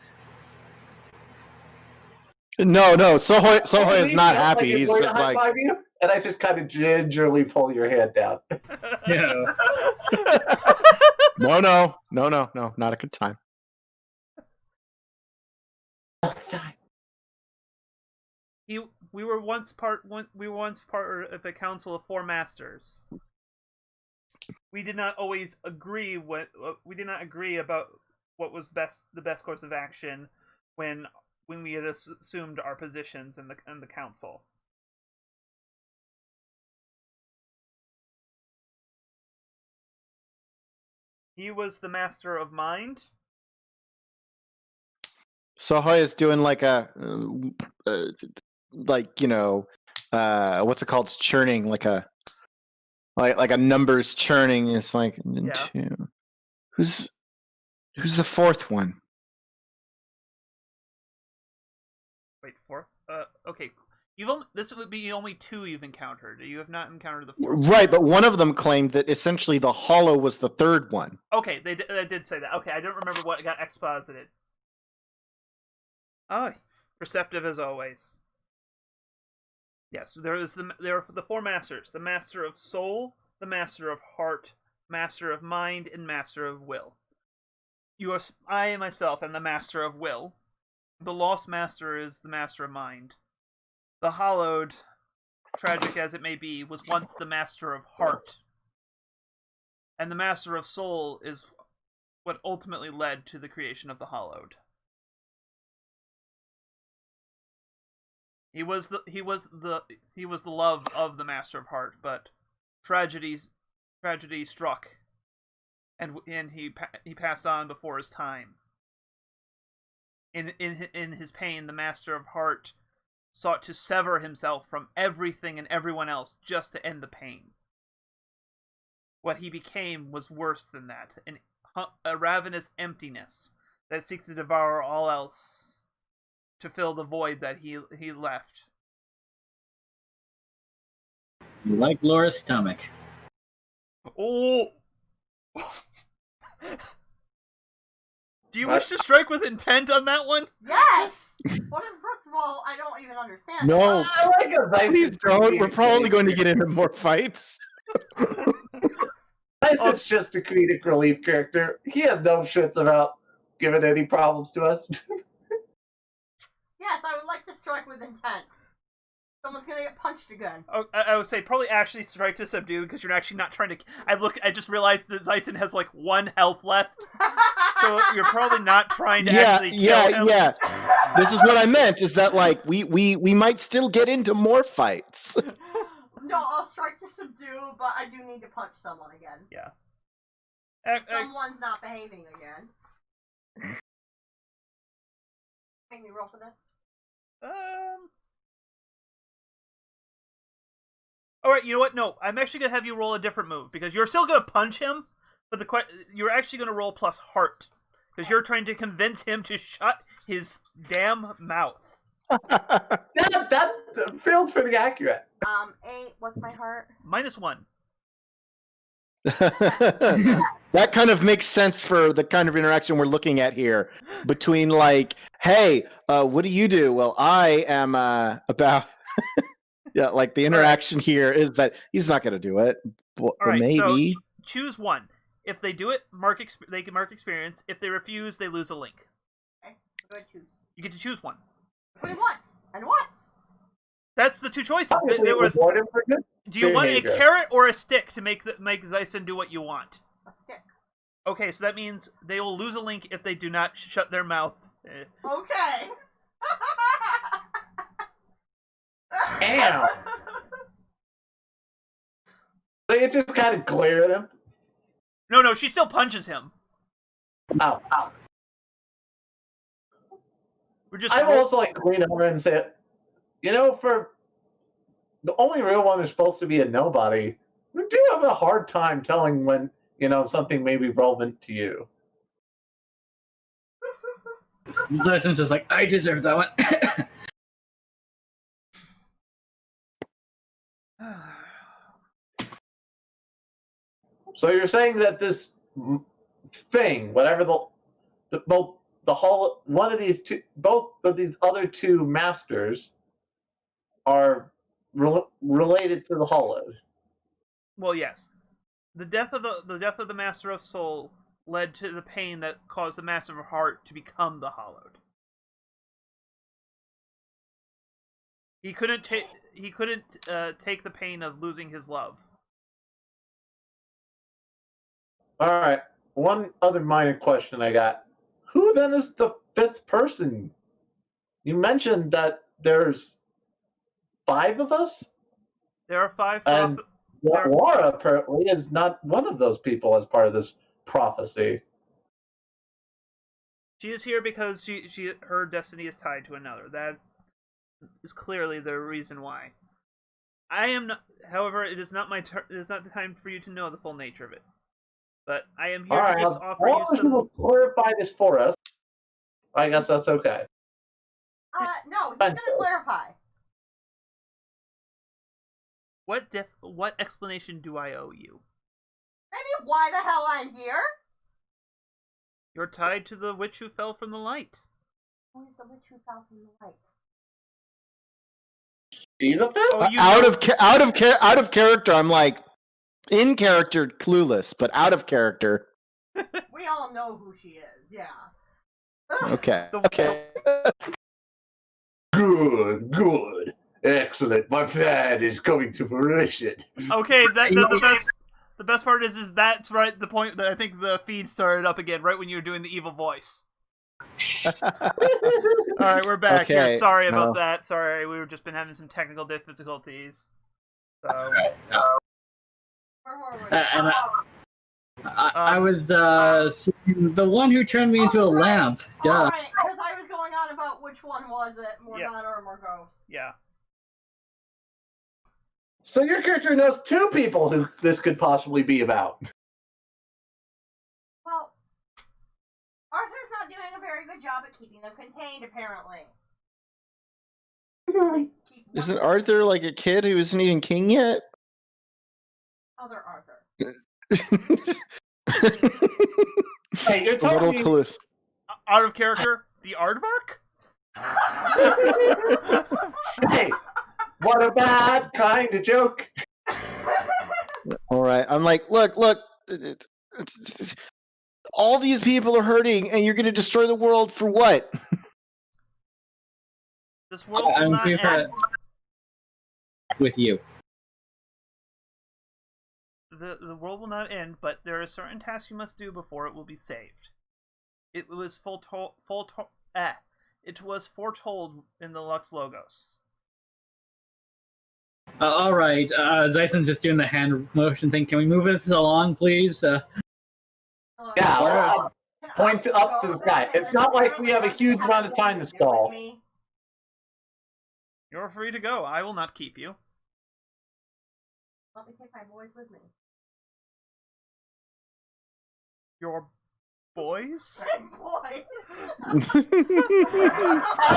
No, Sohoy is not happy. Like, He's going to just like, high-five you, and I just kind of gingerly pull your hand down. Yeah. no, not a good time. Next time. We were once part of a council of 4 masters. We did not always agree about what was the best course of action when we had assumed our positions in the council. He was the master of mind. Sohoy is doing like a, like, you know, what's it called? It's churning, like a numbers churning. It's like, Yeah. 2. Who's the 4th one? Wait, 4? Okay. This would be only 2 you've encountered. You have not encountered the 4th. Right, but one of them claimed that essentially the hollow was the 3rd one. Okay, they did say that. Okay, I don't remember what got exposited. Oh, perceptive as always. Yes, there are the 4 masters: the master of soul, the master of heart, master of mind, and master of will. I myself am the master of will. The lost master is the master of mind. The Hallowed, tragic as it may be, was once the master of heart. And the master of soul is what ultimately led to the creation of the Hallowed. He was the love of the master of heart, but tragedy struck, and he passed on before his time. In his pain, the master of heart sought to sever himself from everything and everyone else just to end the pain. What he became was worse than that, a ravenous emptiness that seeks to devour all else to fill the void that he left. You like Laura's stomach. Oh! Do you wish to strike with intent on that one? Yes! What is, first of all, I don't even understand. No, I like a please don't. We're probably going to get into more fights. It's just a comedic relief character. He had no shits about giving any problems to us. Yes, I would like to strike with intent. Someone's gonna get punched again. Oh, I would say probably actually strike to subdue because you're actually not trying to. I just realized that Zyson has like 1 health left, so you're probably not trying to actually kill him. Yeah. This is what I meant. Is that like we might still get into more fights? No, I'll strike to subdue, but I do need to punch someone again. Yeah. Someone's not behaving again. Make me roll for this. Alright, you know what? No, I'm actually going to have you roll a different move, because you're still going to punch him, but you're actually going to roll plus heart, because you're trying to convince him to shut his damn mouth. Yeah, that feels pretty accurate. 8, what's my heart? -1. That kind of makes sense for the kind of interaction we're looking at here between like, hey, what do you do? Well, I am about yeah, like the interaction here is that he's not going to do it. But Alright, maybe. so choose one. If they do it, they can mark experience. If they refuse, they lose a link. Okay, I'm going to choose. You get to choose one. Wait, what? And what? That's the 2 choices. Obviously, There was, reward him for good do you want a behavior. carrot or a stick to make Zyson do what you want? A stick. Okay, so that means they will lose a link if they do not shut their mouth. Okay. Damn. So you just kind of glare at him. No, she still punches him. Ow, ow. We're just. I will also like lean over and say, you know, for the only real one who's supposed to be a nobody, we do have a hard time telling when, you know, something may be relevant to you. Zyson's just like, I deserve that one. So you're saying that this thing, whatever both of these other 2 masters are related to the Hollowed. Well, yes. The death of the Master of Soul led to the pain that caused the Master of Heart to become the Hallowed. He couldn't take the pain of losing his love. All right. One other minor question I got. Who then is the 5th person? You mentioned that there's 5 of us? There are 5 And Laura apparently is not one of those people as part of this prophecy. She is here because her destiny is tied to another. That is clearly the reason why. I am not. However, it is not it is not the time for you to know the full nature of it. But I am here to just offer you some. Will clarify this for us. I guess that's okay. No, he's gonna clarify. What explanation do I owe you? Maybe why the hell I'm here? You're tied to the witch who fell from the light. Who is the witch who fell from the light? See the fifth? Oh, you Out of character, I'm like, in character, clueless, but out of character. We all know who she is, yeah. Okay. Okay. Good. Excellent. My plan is coming to fruition. Okay, the best part is that's right the point that I think the feed started up again, right when you were doing the evil voice. Alright, we're back here. Okay, Sorry about no. that. Sorry, we've just been having some technical difficulties. So Right. And I was the one who turned me into a lamp. Duh. Alright, because I was going on about which one was it, Morgana or Morgos. yeah. So your character knows two people who this could possibly be about. Well, Arthur's not doing a very good job at keeping them contained, apparently. At least keep one- Isn't Arthur like a kid who isn't even king yet? Other Arthur. Hey, you're A little telling me clueless. Out of character, the Aardvark? hey, what a bad kind of joke. All right. I'm like, look. All these people are hurting, and you're going to destroy the world for what? This world will I'm not here for end. with you. The world will not end, but there are certain tasks you must do before it will be saved. It was it was foretold in the Lux Logos. All right, Zyson's just doing the hand motion thing. Can we move this along, please? Yeah, I'll point up to the sky. It's not like we have a huge amount of time to stall. You're free to go. I will not keep you. Let me take my boys with me. Your boys? Boys! I'm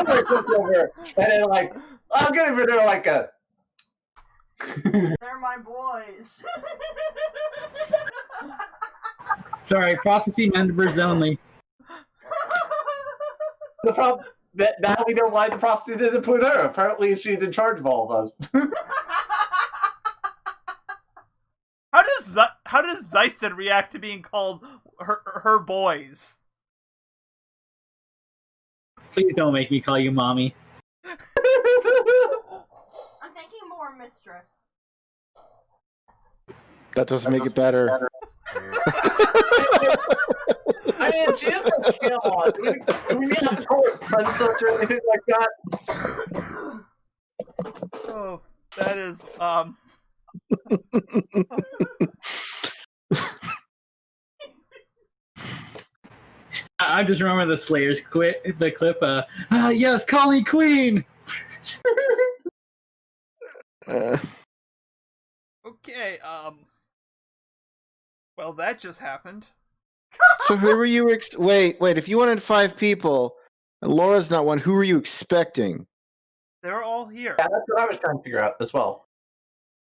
gonna look over and then like I'm gonna be there like a They're my boys. Sorry, prophecy members only. the problem that now we know why the prophecy didn't put her. Apparently she's in charge of all of us. How does Zyson react to being called her boys? Please don't make me call you mommy. I'm thinking more mistress. That doesn't make it better. I mean, she is a chill. Do we need to call her princess or anything like that? Oh, that is I just remember the Slayers the clip. Yes, call me queen. okay. Well, that just happened. So who were you? Wait. If you wanted 5 people, and Laura's not one, who were you expecting? They're all here. Yeah, that's what I was trying to figure out as well.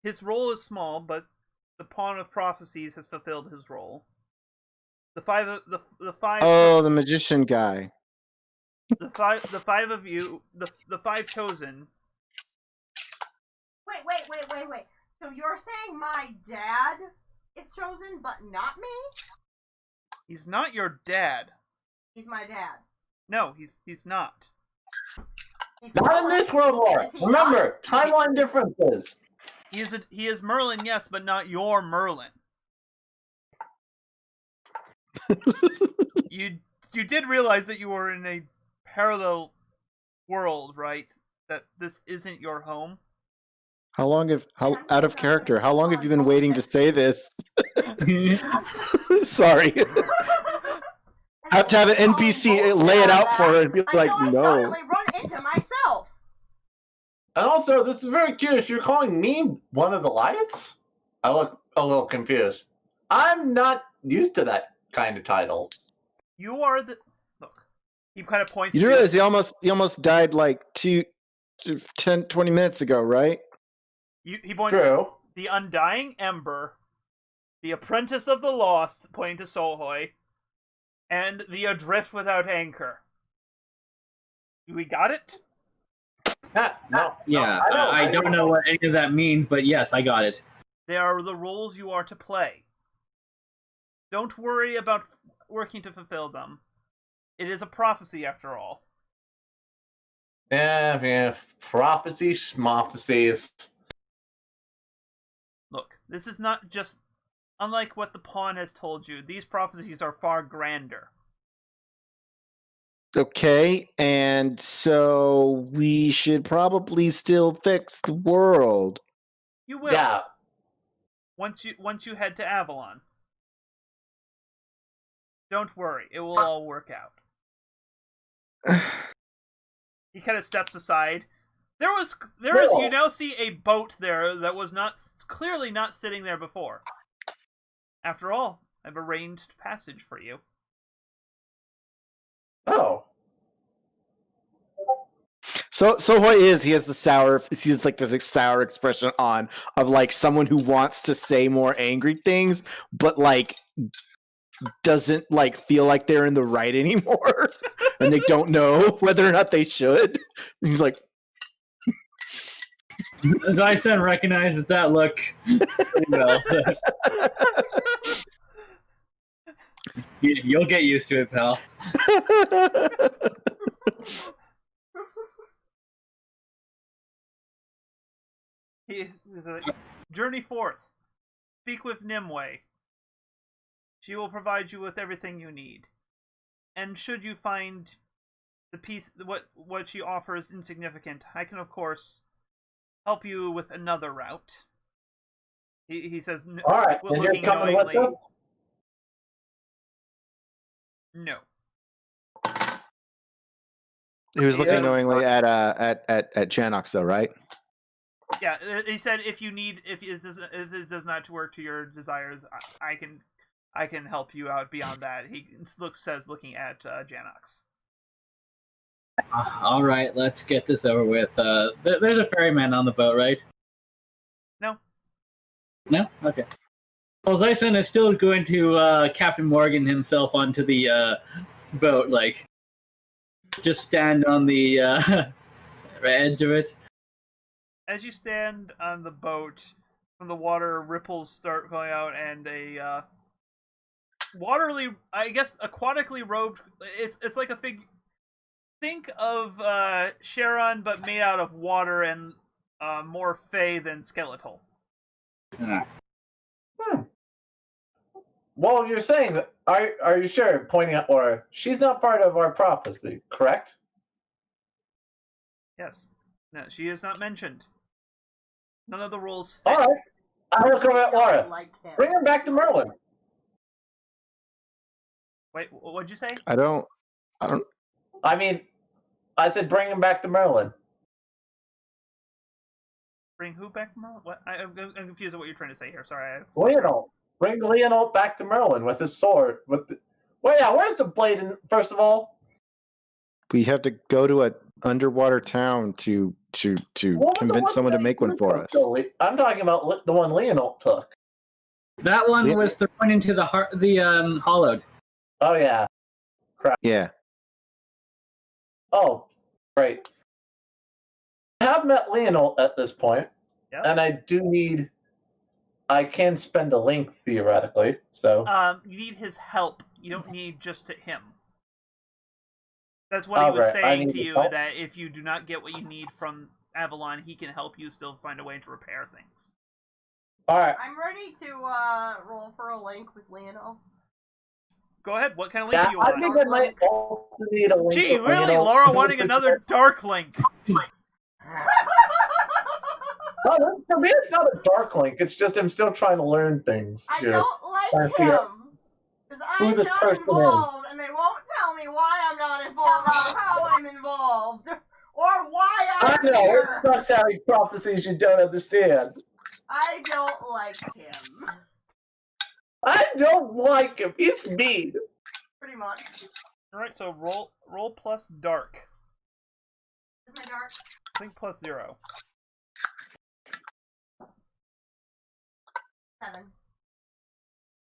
His role is small, but the Pawn of Prophecies has fulfilled his role. The five. Oh, the magician guy. The five of you. The 5 chosen. Wait. So you're saying my dad is chosen, but not me? He's not your dad. He's my dad. No, he's not. He's Not in this world, Laura. Is he Remember, not? timeline differences. He is Merlin, yes, but not your Merlin. You did realize that you were in a parallel world, right? That this isn't your home. How long out of character? How long have you been waiting to say this? Sorry. Have to have an NPC lay it out for her and be like, Until I no. suddenly run into myself. And also, this is very curious. You're calling me one of the lions? I look a little confused. I'm not used to that kind of title. You are the look. He kind of points. You to realize he almost died like 10, 20 minutes ago, right? He points True. the Undying Ember, the Apprentice of the Lost, pointing to Sohoi, and the Adrift Without Anchor. We got it? No. Yeah, know. I don't know what any of that means, but yes, I got it. They are the roles you are to play. Don't worry about working to fulfill them. It is a prophecy, after all. Yeah. Prophecy, schmophecies. Look, this is not just... Unlike what the pawn has told you, these prophecies are far grander. Okay, and so we should probably still fix the world. You will. Yeah. Once you head to Avalon. Don't worry, it will all work out. He kind of steps aside. There was you now see a boat there that was clearly not sitting there before. After all, I've arranged passage for you. Oh. So what he has this sour expression on of like someone who wants to say more angry things, but like doesn't like feel like they're in the right anymore, and they don't know whether or not they should. He's like, Zyson recognizes that look pretty well. So. You'll get used to it, pal. He's like, journey forth. Speak with Nimue. She will provide you with everything you need. And should you find the piece what she offers insignificant, I can of course help you with another route. He says, All right. And you're looking coming with knowingly. us? No. he was looking Yeah. knowingly at Janxocks though, right? Yeah, he said if it does not work to your desires, I can help you out beyond that. He says looking at Janxocks. All right, let's get this over with. There's a ferryman on the boat, right? No. No? Okay. Well, Zyson is still going to Captain Morgan himself onto the boat, like, just stand on the edge of it. As you stand on the boat, from the water, ripples start going out, and a aquatically robed. It's like a figure. Think of Sharon, but made out of water and more fey than skeletal. Well, you're saying that. Are you sure? Pointing out, or she's not part of our prophecy, correct? Yes. No, she is not mentioned. None of the rules fit. All right. I look over at Laura. Like him. Bring him back to Merlin. Wait, what'd you say? I don't. I mean, I said bring him back to Merlin. Bring who back, Merlin? What? I'm confused at what you're trying to say here. Sorry. Leonal. Bring Leonal back to Merlin with his sword. Well, yeah. Where's the blade? First of all, We have to go to an underwater town to convince someone to make one for us. I'm talking about the one Leonal took. That one was thrown into the hollowed. Oh yeah. Crap. Yeah. Oh, right. I have met Leonal at this point, Yep. and I can spend a link theoretically. So. You need his help. You don't need just him. That's what he was saying to you, that if you do not get what you need from Avalon, he can help you still find a way to repair things. All right. I'm ready to roll for a link with Leonal. Go ahead. What kind of link Yeah, do you I want? think I might also need a link. Gee, with really? Leonal. Laura wanting another dark link. No, for me, it's not a dark link. It's just I'm still trying to learn things. I here. don't like Trying to figure out him. Because who I'm this not person involved, and they won't tell me why I'm not involved, or how I'm involved, or why I I'm know, here. it sucks having prophecies you don't understand. I don't like him. I don't like him. He's mean. Pretty much. Alright, so roll plus dark. Is my dark? I think plus 0. 7.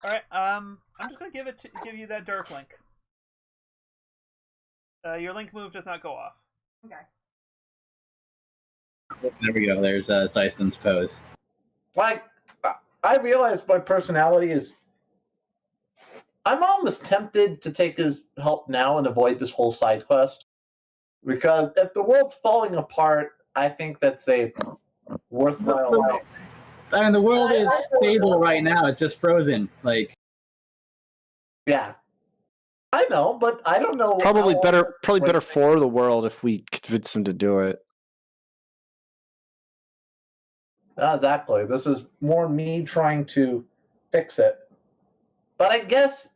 All right. I'm just gonna give you that dark link. Your link move does not go off. Okay. There we go. There's Zyson's pose. Like, I realize my personality is. I'm almost tempted to take his help now and avoid this whole side quest. Because if the world's falling apart, I think that's a worthwhile life. I mean, the world is stable right now. It's just frozen. Like, Yeah. I know, but I don't know. Probably how- better for the world if we convince him to do it. Exactly. This is more me trying to fix it. But I guess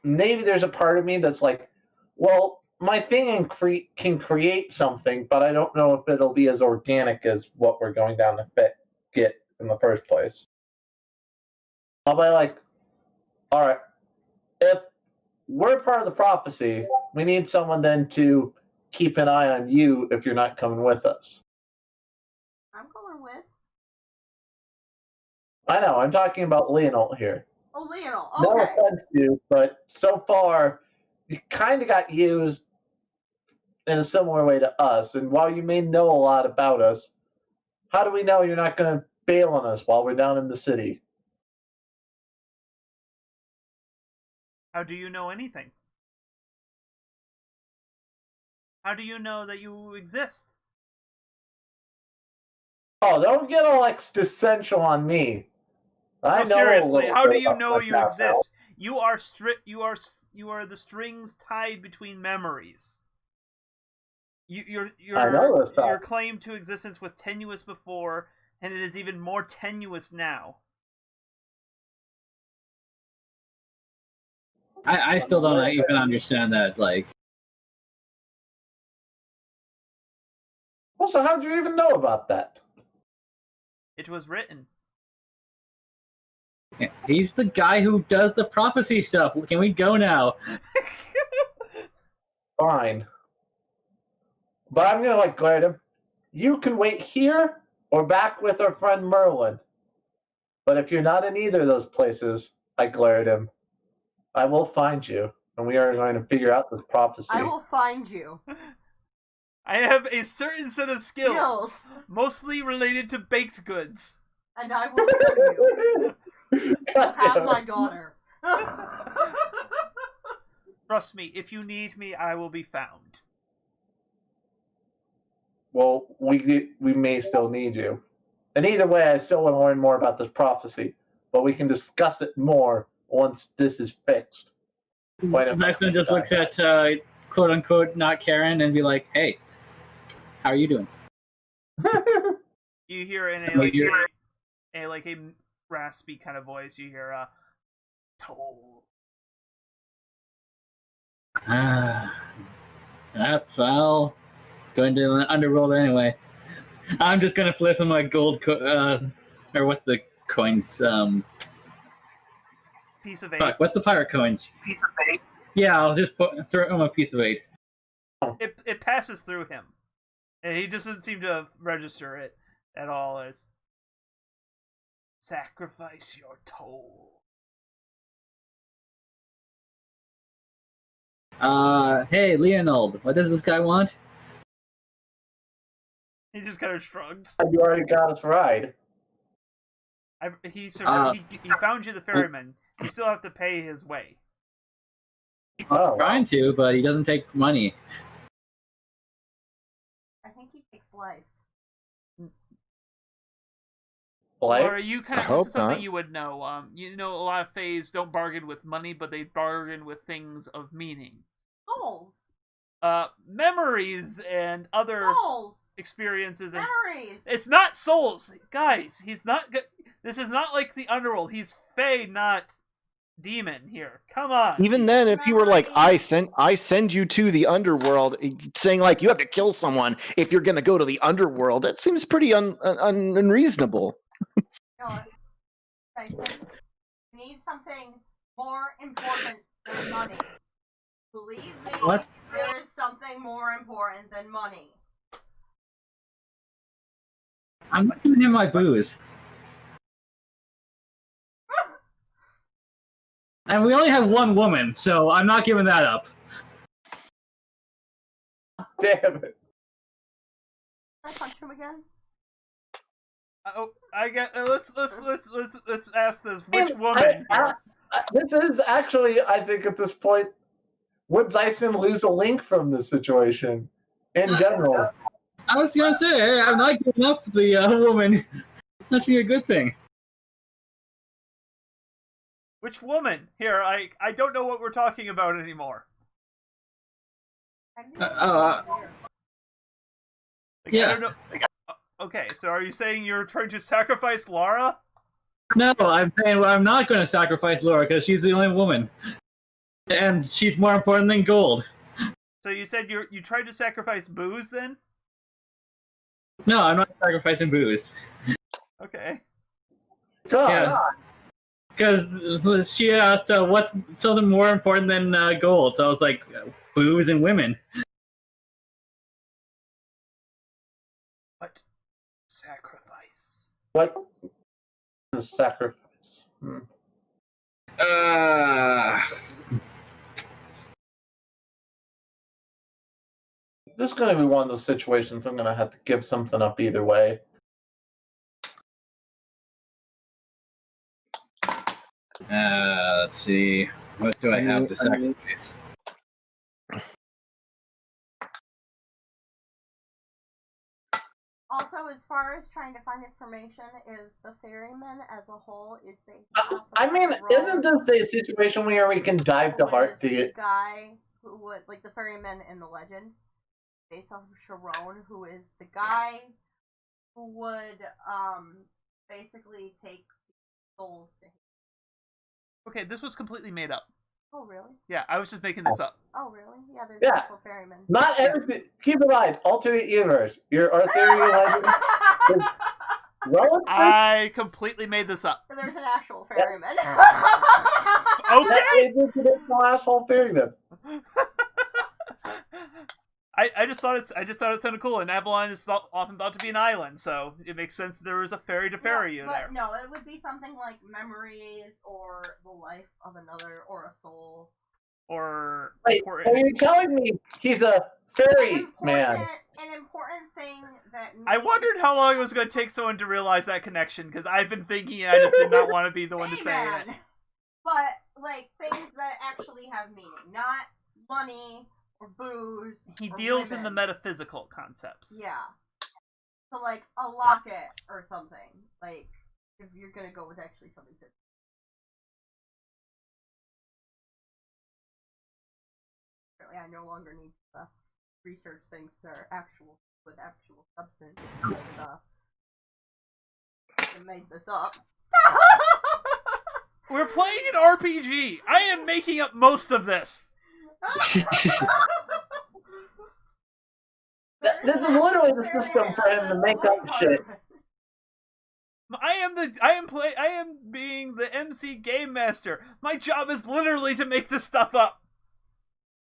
maybe there's a part of me that's like, well, my thing can create something, but I don't know if it'll be as organic as what we're going down to get in the first place. I'll be like, all right, if we're part of the prophecy, we need someone then to keep an eye on you if you're not coming with us. I'm going with. I know, I'm talking about Leonal here. Oh, Leonal. No Okay. offense to you, but so far, you kind of got used in a similar way to us. And while you may know a lot about us, how do we know you're not going to bail on us while we're down in the city? How do you know anything? How do you know that you exist? Oh, don't get all existential on me. I No, know seriously. a little How bit do you about know my you past self. exist? You are You are the strings tied between memories. I know this Your stuff. claim to existence was tenuous before, and it is even more tenuous now. I still don't even understand that. Like, Well, so how'd you even know about that? It was written. he's the guy who does the prophecy stuff. Can we go now? Fine. But I'm going to glare at him. You can wait here or back with our friend Merlin. But if you're not in either of those places, I glare at him, I will find you, and we are going to figure out this prophecy. I will find you. I have a certain set of skills, mostly related to baked goods. And I will kill you. You have my daughter. Trust me, if you need me, I will be found. Well, we may still need you. And either way, I still want to learn more about this prophecy, but we can discuss it more once this is fixed. Dyson just looks at quote unquote not Karen and be like, "Hey, how are you doing?" You hear in a raspy kind of voice. You hear toll. Well, going to the underworld anyway. I'm just gonna flip him a gold or what's the coins? Piece of 8. Fuck, what's the pirate coins? Piece of 8. Yeah, I'll just throw him a piece of 8. It passes through him. And he doesn't seem to register it at all as sacrifice your toll. Hey, Leonal, what does this guy want? He just kind of shrugs. You already got us right. He found you the ferryman. You still have to pay his way. Oh, Trying to, but he doesn't take money. I think he takes life. Or you kind I of, hope this is something not. you would know. You know, a lot of Fays don't bargain with money, but they bargain with things of meaning. Souls. Memories and other Souls. experiences. And Memories. it's not souls, guys. He's not good. This is not like the underworld. He's Fey, not demon. Here, come on. Even then, if you were like, I send you to the underworld, saying like you have to kill someone if you're going to go to the underworld, that seems pretty unreasonable. No, Tyson, you need something more important than money. Believe me, What? there is something more important than money. I'm not giving him my booze. And we only have one woman, so I'm not giving that up. Damn it. Can I punch him again? Oh, I get. Let's ask this. Which woman? This is actually, I think, at this point, would Zyson lose a link from this situation in general? I was gonna say, hey, I'm not giving up the woman. That should be a good thing. Which woman? Here, I don't know what we're talking about anymore. Yeah. I don't know. Okay, so are you saying you're trying to sacrifice Lara? No, I'm saying I'm not going to sacrifice Laura because she's the only woman, and she's more important than gold. So you said you tried to sacrifice Booze then? No, I'm not sacrificing Booze. Okay. God. Because she asked what's something more important than gold, so I was like, booze and women. What sacrifice? What is sacrifice? This is going to be one of those situations I'm going to have to give something up either way. Let's see. What do I have to sacrifice? Also, as far as trying to find information, is the ferryman as a whole is based I mean, isn't this a situation where we can dive to heart to the get? guy who would, like the ferryman in the legend, based off of Sharon, who is the guy who would basically take souls to him. Okay, this was completely made up. Oh really? Yeah, I was just making this up. Oh really? Yeah, there's Yeah. actual ferryman. Not everything. Keep in mind, alternate universe. Your Arthurian legend is relative. I completely made this up. There's an actual ferryman. Okay. That is an asshole ferryman. I just thought it sounded cool, and Avalon is often thought to be an island, so it makes sense that there was a ferry to ferry you there. No, it would be something like memories or the life of another or a soul. Or Wait, are you telling me he's a ferry man? An important thing that I wondered how long it was going to take someone to realize that connection, because I've been thinking and I just did not want to be the one to say it. But, like, things that actually have meaning, not money or booze. He or deals in women. the metaphysical concepts. Yeah. So, like, a locket or something. Like, if you're gonna go with actually something that. Apparently, I no longer need to research things that are actual with actual substance. Because, I made this up. We're playing an RPG. I am making up most of this. This is literally the system for him to make up shit. I am being the MC game master. My job is literally to make this stuff up.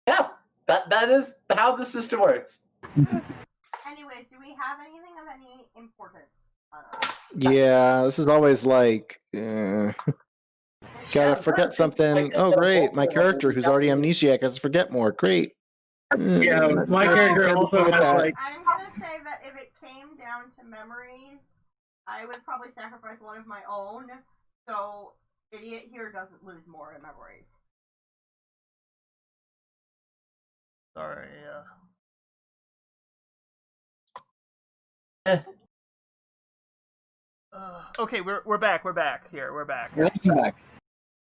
Yeah, that is how the system works. Anyways, do we have anything of any importance on us? Yeah, this is always like, gotta forget something. Oh, great. My character, who's already amnesiac, has to forget more. Great. Yeah, my character also has like. I'm gonna say that if it came down to memories, I would probably sacrifice one of my own, so idiot here doesn't lose more in memories. Sorry. Okay, we're back. We're back here. We're back. Welcome back.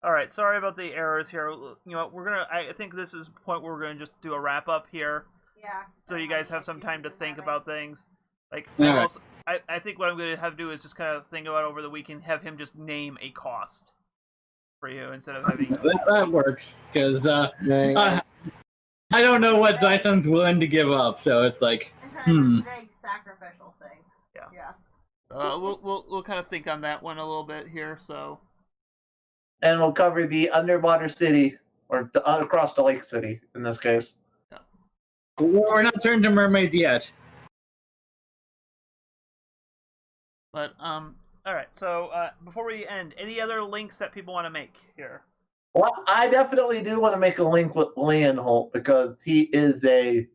All right. Sorry about the errors here. You know, I think this is the point where we're gonna just do a wrap up here. Yeah. So you guys have some time to think about things. Like, All right. I think what I'm gonna have to do is just kind of think about over the weekend, have him just name a cost for you instead of having. That works because Thanks. I don't know what Zyson's willing to give up, so it's like, It's kind of a big sacrificial thing. Yeah. Yeah. We'll kind of think on that one a little bit here. So. And we'll cover the underwater city, or across the lake city in this case. we're not turned to mermaids yet. But all right. So before we end, any other links that people want to make here? Well, I definitely do want to make a link with Leonal because he is a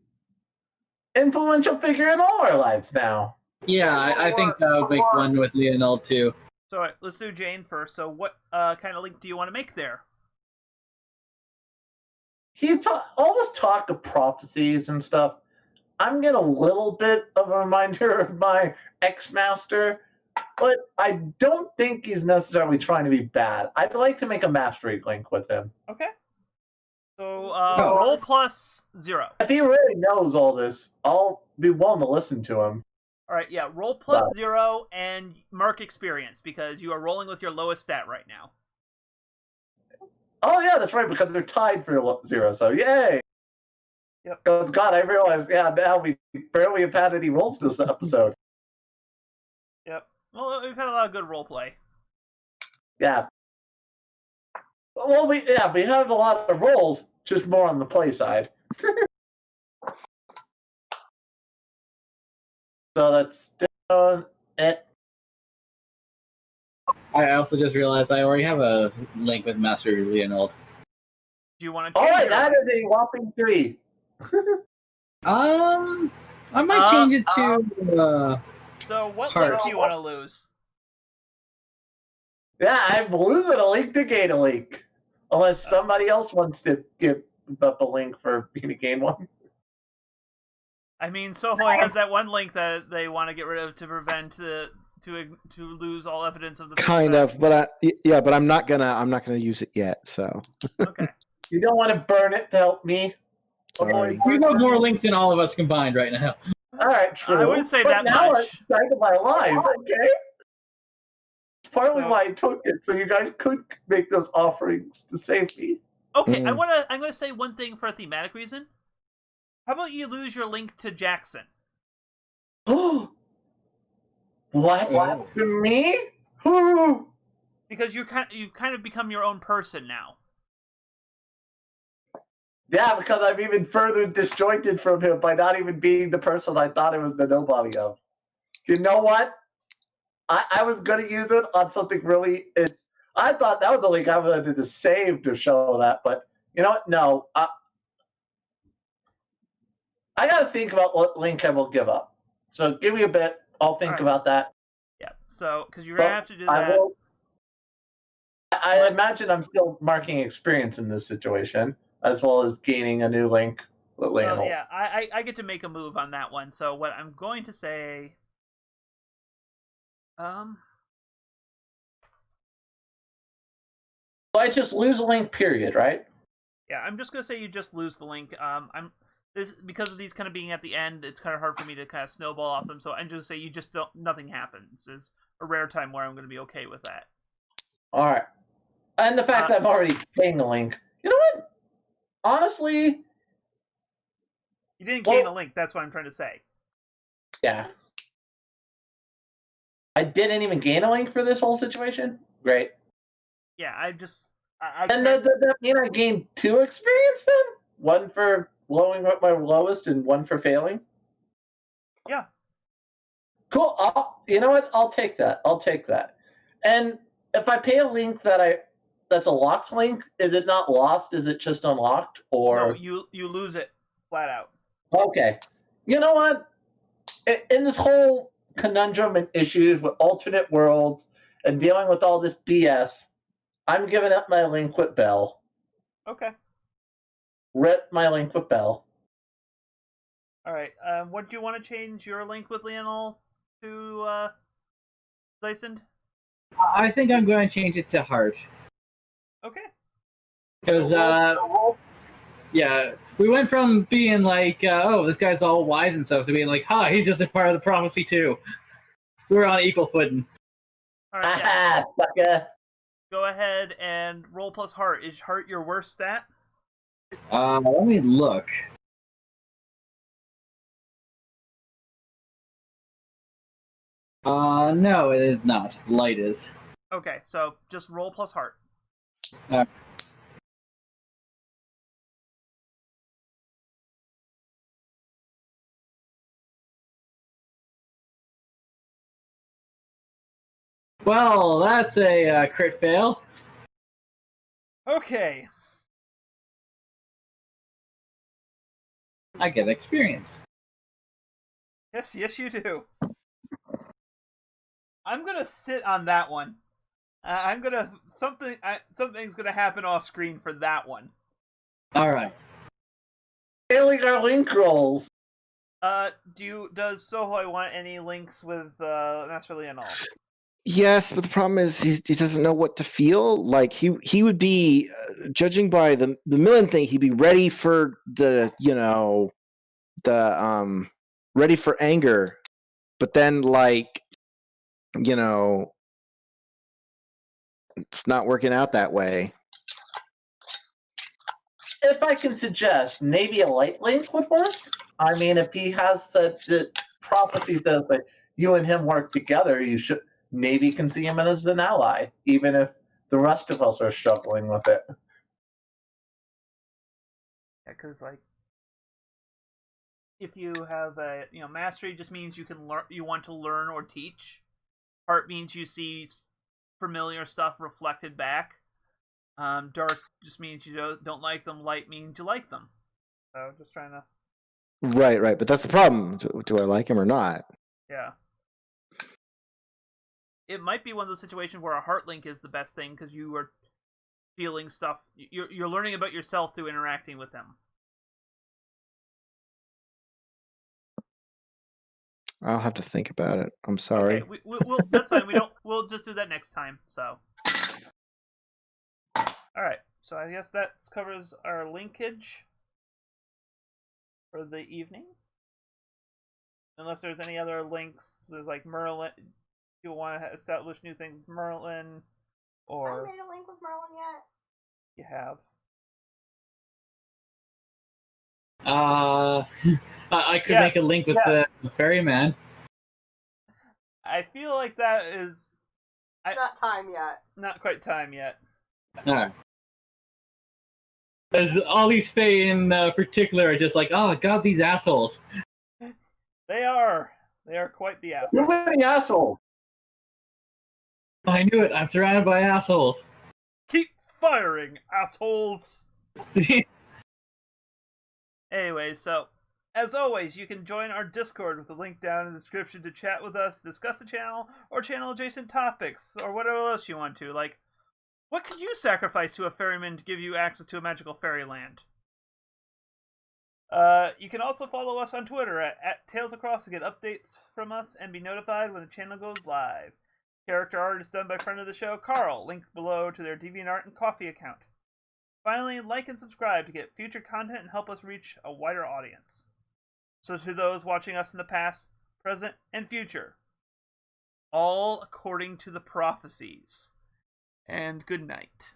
influential figure in all our lives now. Yeah, I think I would make one with Leonal too. So all right, let's do Jane first. So what kind of link do you want to make there? All this talk of prophecies and stuff. I'm getting a little bit of a reminder of my ex-master, but I don't think he's necessarily trying to be bad. I'd like to make a mastery link with him. Okay. So roll +0. If he really knows all this, I'll be willing to listen to him. All right, yeah, roll +0 and mark experience because you are rolling with your lowest stat right now. Oh yeah, that's right, because they're tied for 0, so yay! Yep. God, I realized, now we barely have had any rolls this episode. Yep. Well, we've had a lot of good role play. Yeah. Well, we had a lot of rolls, just more on the play side. So that's down it. I also just realized I already have a link with Master Leonal. Do you want to All change right, your that link? is a whopping 3. I might change it to So what Heart. link do you want to lose? Yeah, I'm losing a link to gain a link. Unless somebody else wants to give up a link for me to gain one. I mean, Sohoy has that one link that they want to get rid of to prevent to lose all evidence of the Kind of, but but I'm not gonna use it yet. So Okay. You don't want to burn it to help me? sorry. We have more links than all of us combined right now. All right, true. I wouldn't say but that now much. I'm trying to buy live, okay? It's partly So- why I took it, so you guys could make those offerings to save me. Okay, I'm gonna say one thing for a thematic reason. How about you lose your link to Jackson? What? Oh. To me? Because you've kind of become your own person now. Yeah, because I'm even further disjointed from him by not even being the person I thought I was the nobody of. You know what? I was going to use it on something really... I thought that was the link I wanted to save to show that, but you know what? No. I got to think about what link I will give up. So give me a bit. I'll think about that. Yeah. So because you're gonna have to do that. I imagine I'm still marking experience in this situation, as well as gaining a new link with Leonal. Yeah, I get to make a move on that one. So what I'm going to say, So I just lose a link, period, right? yeah, I'm just gonna say you just lose the link. Because of these kind of being at the end, it's kind of hard for me to kind of snowball off them. So I'm just say you just don't. Nothing happens. Is a rare time where I'm going to be okay with that. All right. And the fact that I'm already paying the link. You know what? Honestly, You didn't gain a link. That's what I'm trying to say. yeah. I didn't even gain a link for this whole situation. Great. Yeah, I just. And does that mean I gained 2 experience then? One for blowing up my lowest and one for failing? Yeah. Cool. You know what? I'll take that. And if I pay a link that's a locked link, is it not lost? Is it just unlocked? Or No, you lose it flat out. Okay. You know what? In this whole conundrum and issues with alternate worlds and dealing with all this BS, I'm giving up my link with Bell. Okay. Rip my link with Bell. All right. What do you want to change your link with Leonal to, Zysend? I think I'm going to change it to Heart. Okay. Because, yeah, we went from being like, oh, this guy's all wise and stuff, to being like, he's just a part of the prophecy too. We're on equal footing. All right. Yeah. Sucker. Go ahead and roll plus Heart. Is Heart your worst stat? Let me look. No, it is not. Light is. Okay, so just roll plus Heart. Well, that's a crit fail. Okay. I get experience. Yes, you do. I'm gonna sit on that one. I'm gonna something's gonna happen off screen for that one. All right. Failing our link rolls. Does Sohoy want any links with Master Leonal? Yes, but the problem is he doesn't know what to feel. Like he would be, judging by the Millen thing, he'd be ready for the ready for anger, but then it's not working out that way. If I can suggest, maybe a light link would work. I mean, if he has such that prophecy says that you and him work together, you should maybe can see him as an ally, even if the rest of us are struggling with it. Yeah, because if you have a mastery, just means you can learn, you want to learn or teach. Heart means you see familiar stuff reflected back. Dark just means you don't like them. Light means you like them. So just trying to. Right. But that's the problem. Do I like him or not? Yeah. It might be one of those situations where a heart link is the best thing because you are feeling stuff. You're learning about yourself through interacting with them. I'll have to think about it. I'm sorry. Okay, we'll that's fine. We'll just do that next time. So. All right. So I guess that covers our linkage for the evening. Unless there's any other links with like Merlin, you want to establish new things with Merlin, or I made a link with Merlin yet. you have. I could make a link with the ferryman. I feel like that is Not time yet. not quite time yet. All right. As all these Fae in particular are just like, oh god, these assholes. They are quite the assholes. You're the asshole. I knew it. I'm surrounded by assholes. Keep firing, assholes. Anyway, so as always, you can join our Discord with the link down in the description to chat with us, discuss the channel, or channel adjacent topics, or whatever else you want to. Like, what could you sacrifice to a ferryman to give you access to a magical fairyland? You can also follow us on Twitter at TalesAcross to get updates from us and be notified when the channel goes live. Character art is done by friend of the show, Carl, linked below to their DeviantArt and Ko-fi account. Finally, like and subscribe to get future content and help us reach a wider audience. So to those watching us in the past, present, and future, all according to the prophecies. And good night.